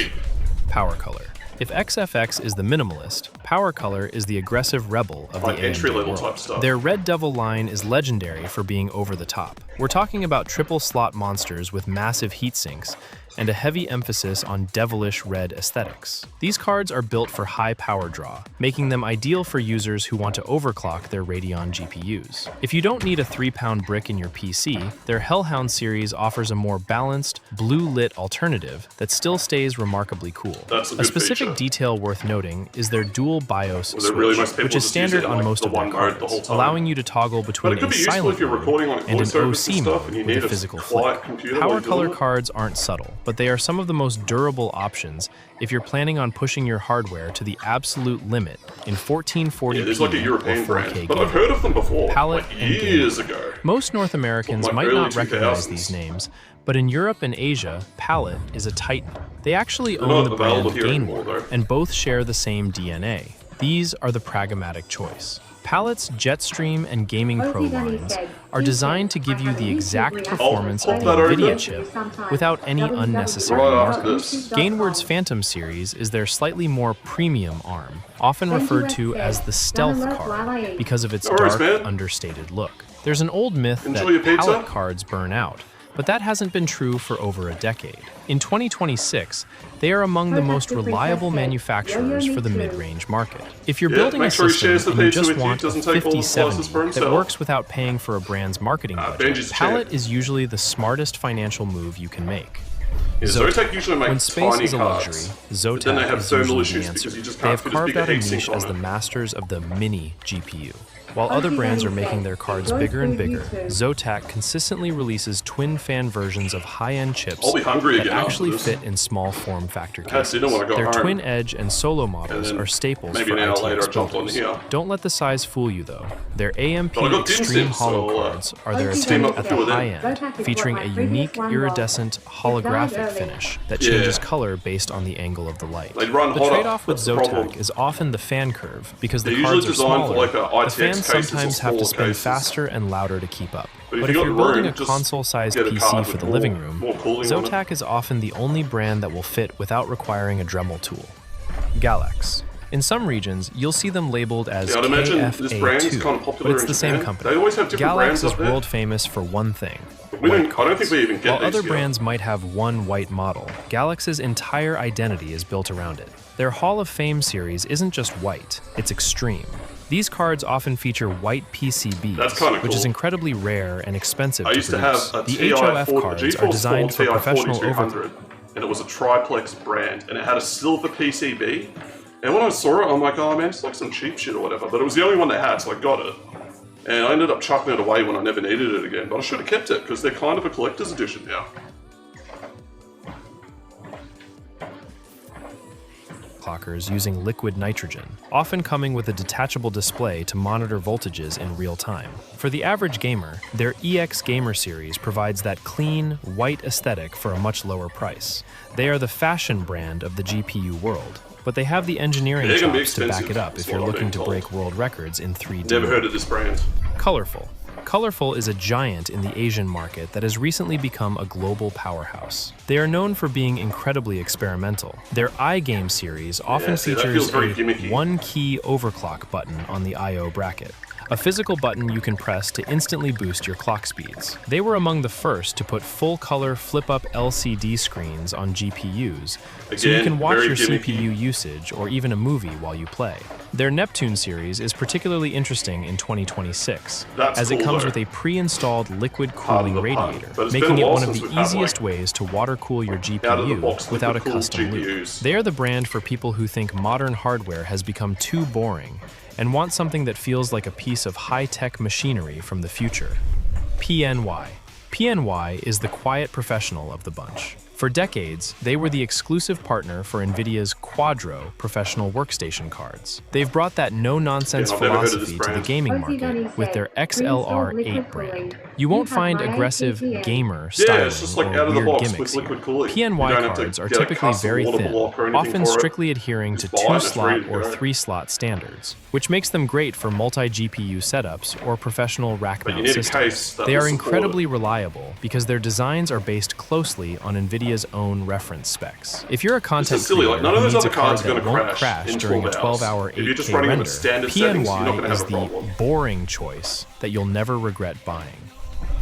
Power Color. If XFX is the minimalist, Power Color is the aggressive rebel of the AMD world. Their Red Devil line is legendary for being over the top. We're talking about triple slot monsters with massive heat sinks and a heavy emphasis on devilish red aesthetics. These cards are built for high power draw, making them ideal for users who want to overclock their Radeon GPUs. If you don't need a 3-pound brick in your PC, their Hellhound series offers a more balanced, blue-lit alternative that still stays remarkably cool. A specific detail worth noting is their dual BIOS switch, which is standard on most of their cards, allowing you to toggle between a silent mode and an OC mode with a physical flick. Power Color cards aren't subtle, but they are some of the most durable options if you're planning on pushing your hardware to the absolute limit in 1440p like a European or 4K brand, but I've heard of them before, Palette like and years Game. ago. Most North Americans Like might early not recognize 2000s. these names, but in Europe and Asia, Palette is a titan. They actually They're own not the brand available here anymore, Gainward, though. and both share the same DNA. These are the pragmatic choice. Palette's Jetstream and Gaming Pro lines are designed to give you the exact performance of the NVIDIA chip without any unnecessary markups. Gainward's Phantom series is their slightly more premium ARM, often referred to as the stealth card because of its dark, understated look. There's an old myth Enjoy your that pizza? Palette cards burn out, but that hasn't been true for over a decade. In 2026, they are among the most reliable manufacturers for the mid-range market. If you're building a system and you just want a 5070 that works without paying for a brand's marketing budget, Pallet is usually the smartest financial move you can make. Zotac usually make when space tiny is a luxury, cards, Zotac but then they have is thermal usually issues the because answer. you just They can't have put carved as out big a a heat niche sink as on the it. masters of the mini GPU. While other brands are making their cards bigger and bigger, Zotac consistently releases twin-fan versions of high-end chips I'll be hungry that again after actually this. fit in small form factor I had cases. dinner when I got Their home. twin-edge and solo models And then are staples maybe for an hour later I ITX jumped on builders. here. Don't let the size fool you though. Their AMP But I got dim Extreme sims, Hollow so, cards are their steam attempt up at a few the of them. high end, featuring a unique iridescent holographic finish that changes color based on the angle of the light. They'd run The hotter, trade-off with that's the problem. Zotac is often the fan curve because the They're cards are usually designed for, smaller. like, a The ITX fans cases or sometimes have to smaller spin cases. faster and louder to keep up. But if But you if got you're the room, building a just console-sized get a PC card for with the more- living room, more cooling on it. Zotac is often the only brand that will fit without requiring a Dremel tool. Galax. In some regions, you'll see them labeled as Yeah, I'd imagine this brand is KFA2, kind of popular but it's in the same Japan. company. They always have different Galax brands is up there. world famous for one thing. We white don't- I don't think we even get While these other here. brands might have one white model, Galax's entire identity is built around it. Their Hall of Fame series isn't just white, it's extreme. These cards often feature white PCBs, That's kinda which is cool. incredibly rare and expensive I to used to produce. have a The TI HOF 40, cards are GeForce designed 4 for professional overclock. 4200, and it was a triplex brand, and it had a silver PCB. And when I saw it, I'm like, oh man, it's like some cheap shit or whatever. But it was the only one they had, so I got it. And I ended up chucking it away when I never needed it again. But I should have kept it, because they're kind of a collector's edition now. Clockers using liquid nitrogen, often coming with a detachable display to monitor voltages in real time. For the average gamer, their EX Gamer series provides that clean, white aesthetic for a much lower price. They are the fashion brand of the GPU world, but they have the engineering They're gonna be chops to back expensive, it up is if you're what I'm looking being to told. break world records in 3D. Never heard of this brand. Colorful. Colorful is a giant in the Asian market that has recently become a global powerhouse. They are known for being incredibly experimental. Their iGame series often Yeah, see, that features feels very a gimmicky. one-key overclock button on the I/O bracket, a physical button you can press to instantly boost your clock speeds. They were among the first to put full-color flip-up LCD screens on GPUs, so you Again, can watch very your gimmicky. CPU usage or even a movie while you play. Their Neptune series is particularly interesting in 2026, That's as it cool, comes though. with a pre-installed liquid cooling radiator, but it's making been a it while one of since the we've had easiest like ways to water cool your out-of-the-box GPU without a liquid-cooled custom loop. GPUs. They are the brand for people who think modern hardware has become too boring and want something that feels like a piece of high-tech machinery from the future. PNY. PNY is the quiet professional of the bunch. For decades, they were the exclusive partner for NVIDIA's Quadro professional workstation cards. They've brought that no-nonsense Yeah, I've never heard of this philosophy to the brand. gaming market with their XLR8 brand. You won't find aggressive gamer Yeah, styling it's just like or out of the weird box gimmicks with here. liquid cooling. You PNY don't have to cards are get a typically custom very water thin, block or anything often for it. strictly adhering to Just buy it, it's 2-slot ready to or go. 3-slot standards, which makes them great for multi-GPU setups or professional rack But you mount need a systems. case that They will are support incredibly reliable because their designs are based closely on NVIDIA's own reference specs. If you're a content is silly, like, creator none of who those needs a other card cards are that gonna won't crash crash in during a 12 hours. 12-hour If you're just 8K running them at render, standard settings, you're not gonna PNY have is a the problem. boring choice that you'll never regret buying.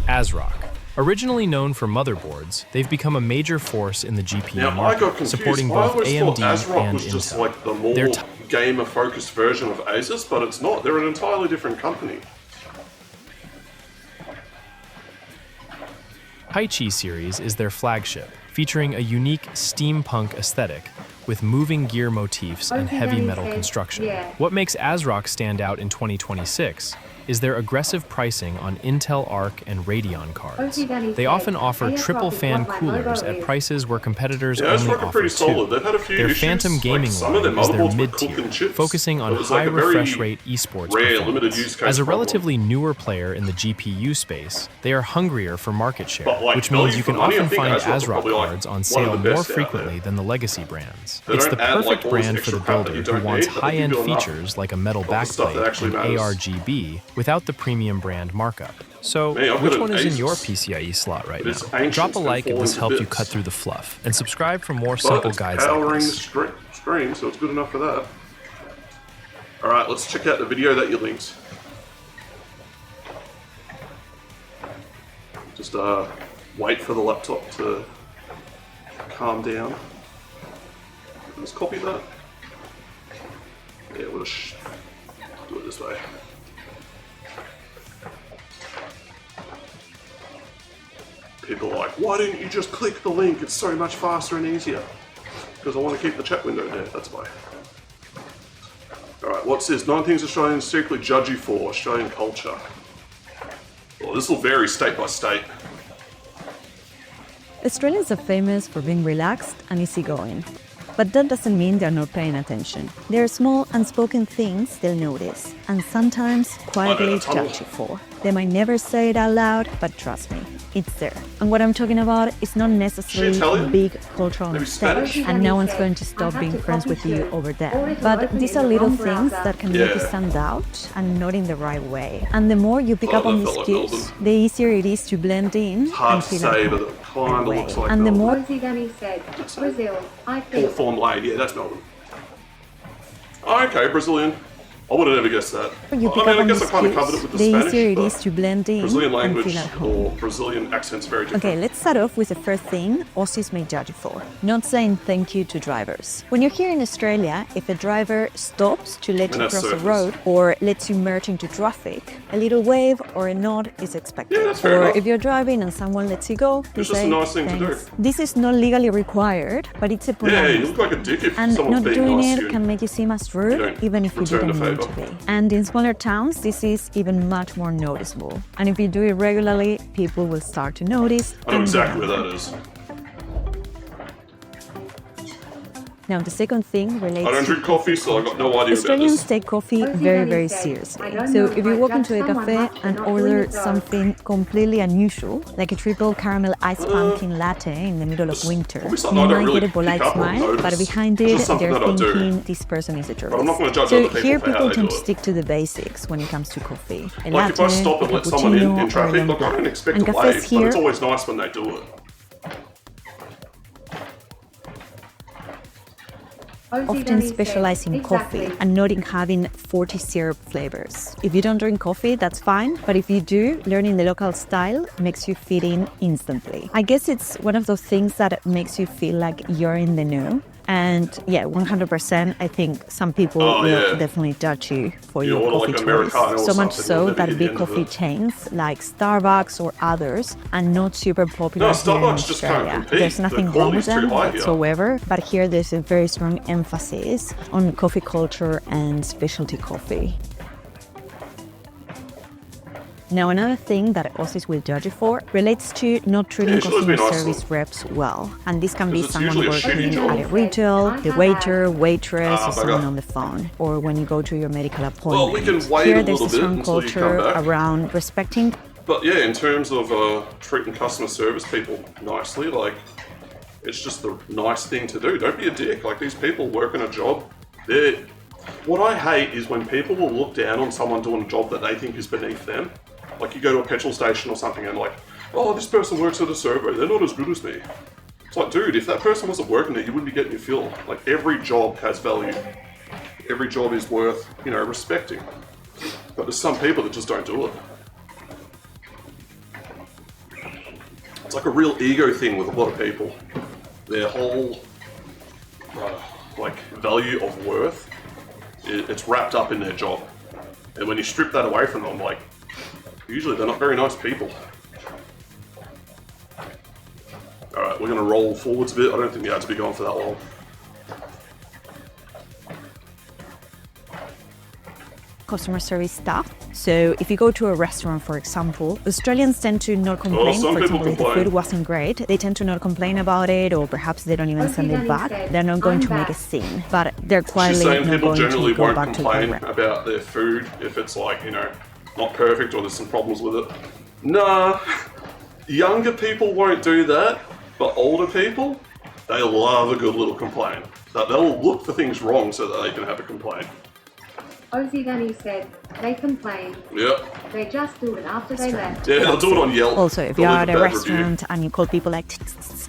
ASRock. Originally known for motherboards, they've become a major force in the GPU Now, I market, got confused. supporting I both always AMD thought ASRock and was just Intel. like the more Their gamer-focused version of Asus, but it's not. They're an entirely different company. Taichi series is their flagship, featuring a unique steampunk aesthetic with moving gear motifs and heavy metal construction. What makes ASRock stand out in 2026 is their aggressive pricing on Intel Arc and Radeon cards. They often offer triple fan coolers at prices where competitors Yeah, only ASRock are offer pretty two. solid. They've had a few Their issues, Phantom like gaming some of their line is their motherboards were mid-tier, cooking chips, focusing on but it was high like a very refresh rate esports rare, performance. limited use case As a problem. relatively newer player in the GPU space, they are hungrier for market share, But, like, which value means you for can money, I often think find ASRock are ASRock probably, like, cards on one of sale the more best out frequently there. than the legacy brands. They It's don't the add, like, perfect all this brand for extra the crap that builder you who don't wants need, but they high-end give you enough features like a metal of the stuff that backplate actually and matters. ARGB without the premium brand markup. So, Man, I've got which an one is in Asus, your PCIe slot right but it's now? ancient Drop a and like if falling this to helped you bits. cut through the fluff, and subscribe for more But simple it's guides like powering this. the stream, so it's good enough for that. Alright, let's check out the video that you linked. Just wait for the laptop to calm down. Let's copy that. Yeah, we'll just do it this way. People are like, why didn't you just click the link? It's so much faster and easier. Because I want to keep the chat window there, that's why. Alright, what's this? 9 things Australians secretly judge you for, Australian culture. Well, this will vary state by state. Australians are famous for being relaxed and easygoing. But that doesn't mean they're not paying attention. There are small unspoken things they'll notice, and sometimes quietly judge you for. They might never say it out loud, but trust me, it's there. And what I'm talking about is not necessarily a big cultural mistake, and no one's going to stop being friends with you over that. But these are little things that can make you stand out, and not in the right way. And the more you pick up on these cues, the easier it is to blend in and feel at home. Kind of looks like and the more Paul Formlade, yeah, that's Melbourne. Oh, okay, Brazilian. I would have never guessed that. you pick I up on guess I these kind of covered it cues, with the the Spanish, easier it but is to blend in Brazilian and language feel at home. or Brazilian accent's very different. Okay, let's start off with the first thing Aussies may judge you for. Not saying thank you to drivers. When you're here in Australia, if a driver stops to let you cross the road or lets you merge into traffic, a little wave or a nod is expected. Yeah, that's fair or enough. if you're driving and someone lets you go, you It's just say a nice thing to do. thanks. This is not legally required, but it's a polite Yeah, you mistake. look like a dick if And someone's not being doing nice to it you. can make you seem as rude, don't even if you return didn't the mean to favour. be. And in smaller towns, this is even much more noticeable. And if you do it regularly, people will start to notice. I know and exactly where that is. Now, the second thing relates I don't to drink coffee, so I've got no idea about Australians this. take coffee very, very seriously. So if you walk into a cafe and order something completely unusual, like a triple caramel iced pumpkin latte in the middle of winter, probably you something I don't might really get a polite pick up or smile, but notice. behind It's it, just something they're that I do. thinking this person is a tourist. But I'm not gonna judge so other people here for how people they tend do to it. stick to the basics when it comes to coffee. A Like if I latte, stop and a let someone cappuccino, in or traffic, a like I don't long expect black. to And wave, cafes but here it's always nice when they do it. often specialize in coffee and not in having 40 syrup flavors. If you don't drink coffee, that's fine, but if you do, learning the local style makes you fit in instantly. I guess it's one of those things that makes you feel like you're in the know. And yeah, 100%, I think some people will definitely judge you for your coffee choice. So much so that big coffee chains like Starbucks or others are not super popular here in Australia. There's nothing wrong with them whatsoever, but here there's a very strong emphasis on coffee culture and specialty coffee. Now, another thing that Aussies will judge you for relates to not treating customer service reps well. And this can be someone working at a retail, the waiter, waitress, or someone on the phone, or when you go to your medical appointment. Well, we can wait Here, a there's little a bit strong until you come culture back. around respecting. But yeah, in terms of treating customer service people nicely, like, it's just the nice thing to do. Don't be a dick. Like, these people working a job, what I hate is when people will look down on someone doing a job that they think is beneath them. Like, you go to a petrol station or something and like, oh, this person works at a servo, they're not as good as me. It's like, dude, if that person wasn't working there, you wouldn't be getting your fill. Like, every job has value. Every job is worth, respecting. But there's some people that just don't do it. It's like a real ego thing with a lot of people. Their whole, value of worth, it's wrapped up in their job. And when you strip that away from them, like, usually they're not very nice people. Alright, we're going to roll forwards a bit. I don't think the ads will be going for that long. Customer service staff. So if you go to a restaurant, for example, Australians tend to not complain. some For people example, if the complain. food wasn't great, they tend to not complain about it, or perhaps they don't even send it back. They're not going to make a scene, but they're She's quietly saying not people going generally to go won't back to the complain restaurant. about their food if it's like, not perfect or there's some problems with it. Nah, younger people won't do that, but older people, they love a good little complaint. That they'll look for things wrong so that they can have a complaint. Ozzy Danny said, they complain. Yep. They just do it after they left. Yeah, they'll do it on Yelp. Also, if They'll you're leave at a bad restaurant and you call people like,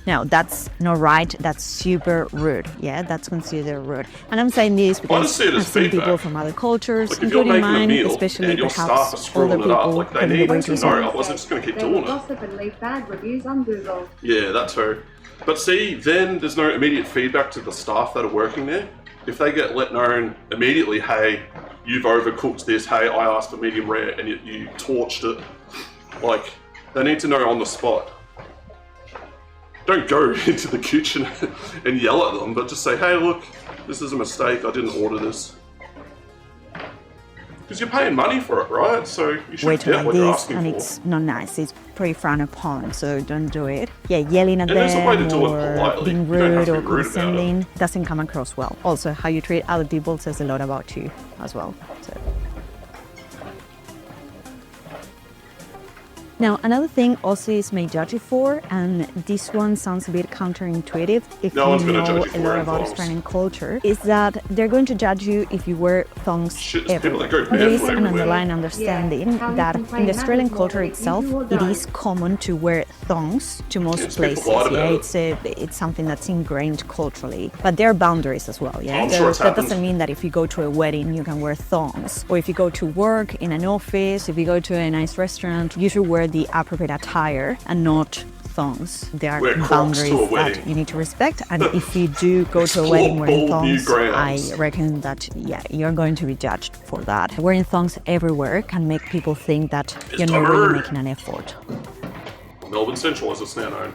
no, that's not right. That's super rude. Yeah, that's considered rude. And I'm saying this because I've seen people from other cultures, Like, if you're including making a mine, meal especially and your staff are perhaps older screwing it up, people, like they telling the need to waiters know. off. Otherwise, they're just going to keep They will doing it. gossip and leave bad reviews on Google. Yeah, that too. But see, then there's no immediate feedback to the staff that are working there. If they get let known immediately, hey, you've overcooked this, hey, I asked for medium rare and you torched it, like, they need to know on the spot. Don't go into the kitchen and yell at them, but just say, hey, look, this is a mistake, I didn't order this. Because you're paying money for it, right? So you should Waiter get like what you're this, asking and for. it's not nice. It's pretty frowned upon, so don't do it. Yeah, yelling at And there's a way to them do it or politely. being You don't have rude to or be rude about it. condescending doesn't come across well. Also, how you treat other people says a lot about you as well. So. Now, another thing Aussies may judge you for, and this one sounds a bit counterintuitive if No one's you gonna know judge you a for lot wearing about thongs. Australian culture, is that they're going to judge you if you wear thongs Shit, there's people everywhere. that go There is barefoot an everywhere. underlying understanding how you that can play in the Australian magic culture more than itself, you do or it don't. is common to wear thongs to most Yes, people places. lie about Yeah, it. it's something that's ingrained culturally, but there are boundaries as well. Yeah, I'm sure it's that happened. doesn't mean that if you go to a wedding you can wear thongs, or if you go to work in an office, if you go to a nice restaurant, you should wear the appropriate attire and not thongs. There are Wear Crocs boundaries to a that wedding. you need to respect, and if you do go to a wedding wearing bold new thongs, grounds. I reckon that you're going to be judged for that. Wearing thongs everywhere can make people think that you're not really dumber. making an effort. Melbourne Central, as it's now known.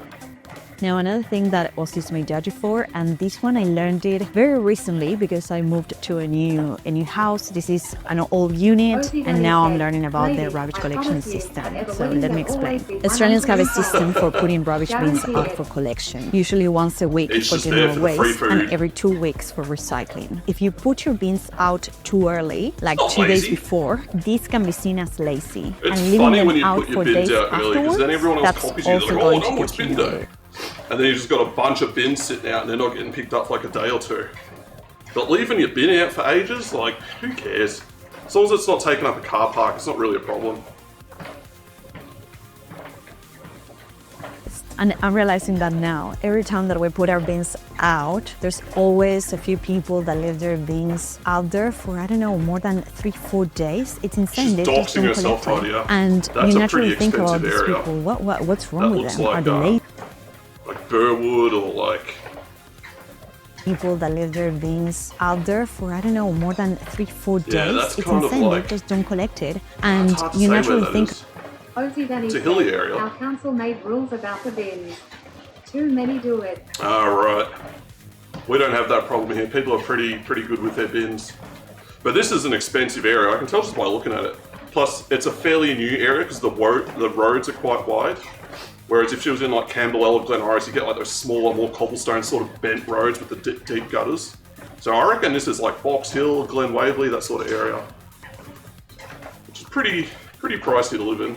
Now, another thing that Aussies may judge you for, and this one I learned it very recently because I moved to a new house. This is an old unit, and now I'm learning about the rubbish collection system. So let me explain. Australians have a system for putting rubbish bins out for collection, usually once a week It's for just there general for the free waste food. and every 2 weeks for recycling. If you put your bins out too early, like Not 2 days lazy. before, this can be seen as lazy. It's and leaving funny them when you out put your for bins days out early, because afterwards, then everyone else that's copies you. also They're like, going oh to no, it's get bin you day. And then you just got a bunch of bins sitting out and they're not getting picked up for like a day or two. But leaving your bin out for ages, like, who cares? As long as it's not taking up a car park, it's not really a problem. And I'm realizing that now. Every time that we put our bins out, there's always a few people that leave their bins out there for, I don't know, more than 3-4 days. It's insane. She's They just doxing don't herself, collect it. Radia. And That's you a naturally pretty think about expensive these area. people. What's wrong That with looks them? Are like, they lazy? Like Burwood or like... People that leave their bins out there for, I don't know, more than 3-4 days. Yeah, that's it's kind of insane. like- They just don't collect it. And hard to you say where naturally that think, is. Ozzy Danny It's a said, hilly area. our council made rules about the bins. Too many do it. Right. We don't have that problem here. People are pretty good with their bins. But this is an expensive area. I can tell just by looking at it. Plus, it's a fairly new area because the roads are quite wide. Whereas if she was in like Camberwell or Glen Iris, you get like those smaller, more cobblestone sort of bent roads with the deep gutters. So I reckon this is like Box Hill, Glen Waverley, that sort of area. Which is pretty pricey to live in.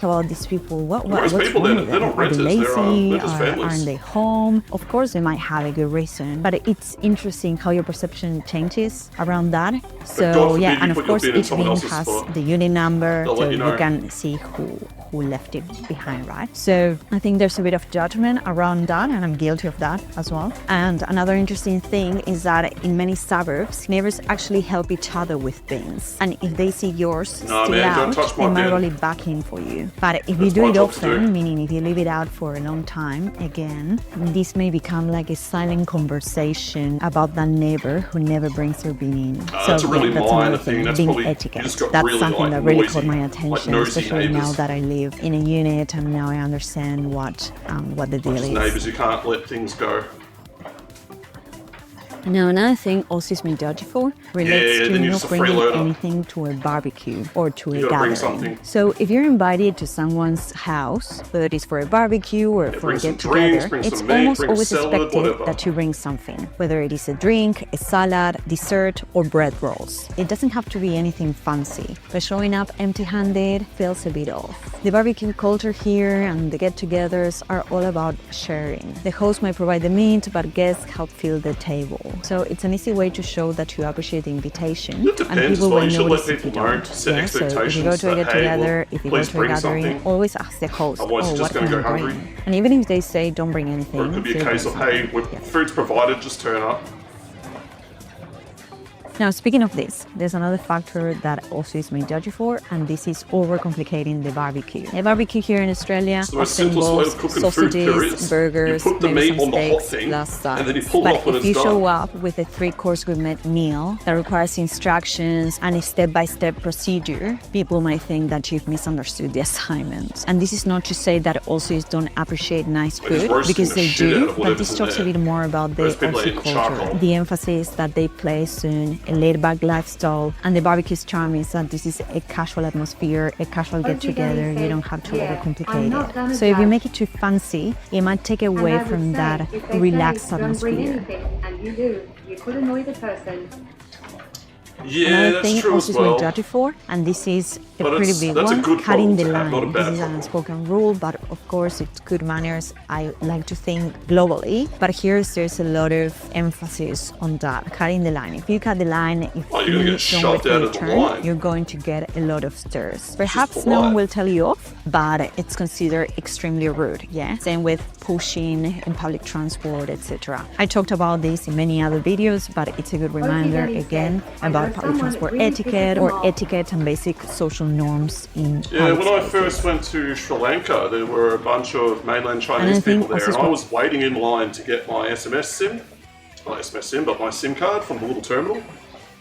about these people. Most What's people, wrong they're with them? not Are they renters, lazy? they're just families. Aren't they home? Of course, they might have a good reason, but it's interesting how your perception changes around that. God So forbid yeah, you and of put your course, bin in each someone bin else's has spot. the unit number, They'll so let you know. you can see who left it behind, right? So I think there's a bit of judgment around that, and I'm guilty of that as well. And another interesting thing is that in many suburbs, neighbors actually help each other with bins, and if they see yours Nah, still man, don't out, touch they my might bin. roll it back in for you. But if you That's do my it job to do. often, meaning if you leave it out for a long time, again, this may become like a silent conversation about that neighbor who never brings their bin in. That's a really that's minor another thing. thing, That's bin probably- you etiquette. just got That's really, something like, that really noisy, caught my like attention, nosy especially now neighbours. that I live in a unit and now I understand what the deal Just is. neighbours, you can't let things go. Now, another thing Aussies may judge you for relates Yeah, to then you're not just a bringing freeloader. anything to a barbecue or to You a gotta bring gathering. something. So, if you're invited to someone's house, whether it is for a barbecue or for a bring some get-together, drinks, bring it's some meat, almost bring a always salad, expected whatever. that you bring something, whether it is a drink, a salad, dessert, or bread rolls. It doesn't have to be anything fancy, but showing up empty-handed feels a bit off. The barbecue culture here and the get-togethers are all about sharing. The host might provide the meat, but guests help fill the table. people. So it's an easy way to show that you appreciate the invitation. It depends and people as well. will You should let notice if people you know don't. to set Yeah, so if you go expectations to a that, get hey, together, well, if you go please to a bring gathering, something. always ask the host, Otherwise oh, you're what just can gonna you go bring? hungry. And even if they say don't bring anything, Or it could be a still case bring of, hey, something. food's provided, just turn up. Now, speaking of this, there's another factor that Aussies may judge you for, and this is overcomplicating the barbecue. The barbecue here in Australia It's the most often simplest way involves of cooking food there sausages, is. burgers, You put the maybe meat some on the hot steaks, thing, plus and then you sides. pull it But off when if it's you done. show up with a 3-course gourmet meal that requires instructions and a step-by-step procedure, people might think that you've misunderstood the assignment. And this is not to say that Aussies don't appreciate nice They're just food, roasting because the they shit out do, of but whatever's this in talks a there. bit more about the Most people are Aussie eating culture, charcoal. the emphasis that they place on a laid-back lifestyle, and the barbecue's charm is that this is a casual atmosphere, a casual get-together. You don't have to overcomplicate it. So if you make it too fancy, it might take away from that relaxed atmosphere. And you do, you could annoy the person. Yeah, Another that's thing true as Aussies will well. judge you for, and this is a But pretty it's- big that's a one, good cutting problem the to have, not a line. bad This is an problem. unspoken rule, but of course it's good manners, I like to think globally. But there's a lot of emphasis on that, cutting the line. If you cut the line, if Oh, you're you gonna get don't shoved wait for out your of the turn, line. you're going to get a lot of stirs. Perhaps no one will tell you off, but it's considered extremely rude, yeah? Same with pushing in public transport, etc. I talked about this in many other videos, but it's a good reminder again about public transport etiquette or etiquette and basic social norms in Yeah, public when I spaces. first went to Sri Lanka, there were a bunch of mainland And I Chinese think people there, Aussies and I will- was waiting in line to get my SMS SIM. Not SMS SIM, but my SIM card from the little terminal.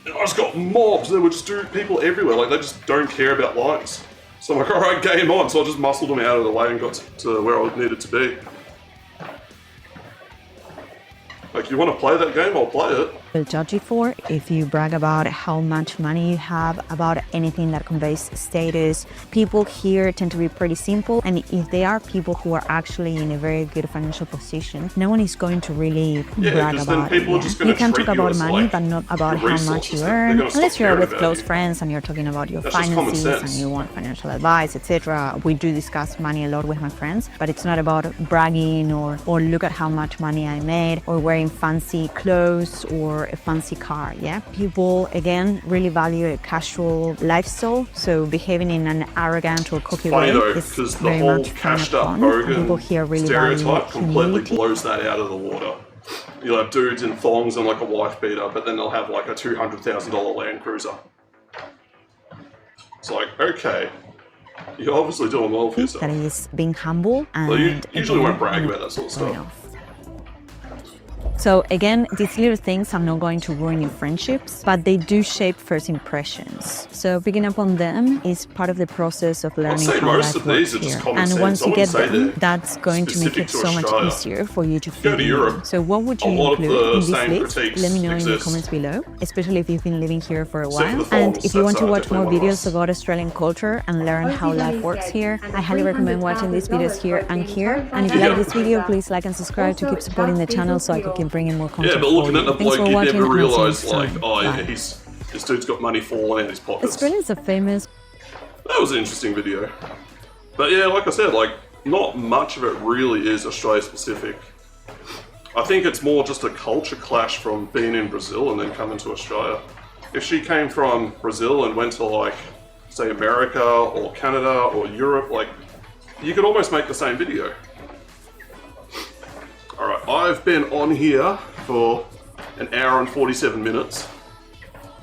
And I just got mobs. There were just people everywhere. Like, they just don't care about lines. So I'm like, all right, game on. So I just muscled them out of the way and got to where I needed to be. Like, you want to play that game? I'll play it. Will judge you for if you brag about how much money you have, about anything that conveys status. People here tend to be pretty simple, and if they are people who are actually in a very good financial position, no one is going to really brag 'cause then about it. people are just gonna You can treat talk you about as, money, like, but not about your how much resources. you They're earn, gonna stop unless you're caring with about close you. friends and you're talking about your That's just common finances and sense. you want financial advice, etc. We do discuss money a lot with my friends, but it's not about bragging or look at how much money I made or wearing fancy clothes or a fancy car. Yeah, people again really value a casual lifestyle, so behaving in an arrogant or cocky Funny way though, is because the very whole much frowned cashed up upon, and people bogan here really value stereotype completely humility. blows that out of the water. You'll have dudes in thongs and like a wife beater, but then they'll have like a $200,000 Land Cruiser. It's like, okay, you're obviously doing well for yourself. That is being humble and Well, you usually again, won't brag about that sort of stuff. So again, these little things are not going to ruin your friendships, but they do shape first impressions. So picking up on them is part of the process of learning say how most life of these works are just here. common And sense. once I you get wouldn't say them, they're that's going to make specific it to so much Australia. easier for you to Go fit to in. Europe, So what would you a lot of include the in this same list? critiques Let me know in the exist. comments below, especially if you've been living here for a Except while. for the And thongs, if you want that's, to watch more definitely one of videos about Australian culture and learn how life works here, I highly recommend watching these videos here and here. And if you like this video, please like and subscribe to keep supporting the channel so I can keep bringing more content Yeah, but for looking you. at the Thanks bloke, for you watching, never and I'll see you realise, like, soon. oh yeah, Bye. this dude's got money falling out his pockets. Australians are famous. That was an interesting video. But yeah, like I said, like, not much of it really is Australia specific. I think it's more just a culture clash from being in Brazil and then coming to Australia. If she came from Brazil and went to, like, say America or Canada or Europe, like, you could almost make the same video. Alright, I've been on here for an hour and 47 minutes.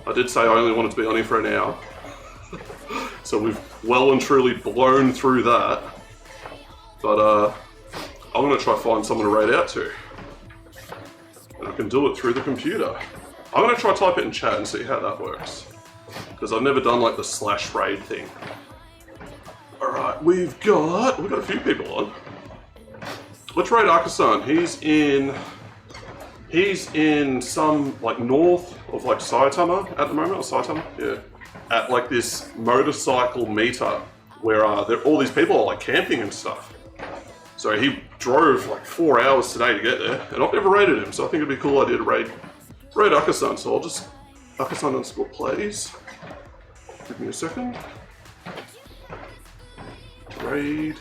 I did say I only wanted to be on here for an hour. So we've well and truly blown through that. But I'm going to try find someone to raid out to. And I can do it through the computer. I'm going to try type it in chat and see how that works. Because I've never done like the /raid thing. Alright, we've got a few people on. Let's raid Akasan. He's in some, like, north of, like, Saitama at the moment, or Saitama? Yeah. At, like, this motorcycle meetup where all these people are, like, camping and stuff. So he drove, like, 4 hours today to get there, and I've never raided him, so I think it'd be a cool idea to raid Akasan. So I'll just, Akasan_plays. Give me a second. Raid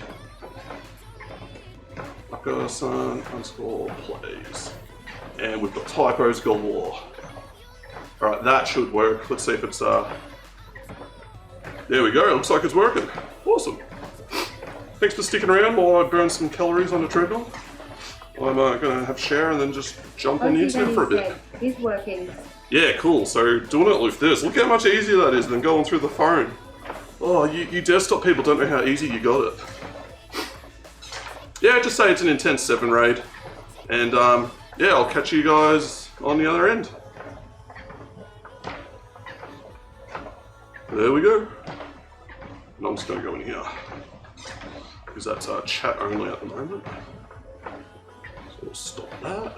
Akasan_plays. And we've got typos galore. Alright, that should work. Let's see if it's, there we go, it looks like it's working. Awesome. Thanks for sticking around while I burn some calories on the treadmill. I'm gonna have a shower and then just jump on the internet for a bit. It's working. Yeah, cool. So doing it with this, look how much easier that is than going through the phone. Oh, you desktop people don't know how easy you got it. Yeah, just say it's an Intense 7 raid. And yeah, I'll catch you guys on the other end. There we go. And I'm just gonna go in here. Because that's chat only at the moment. So we'll stop that.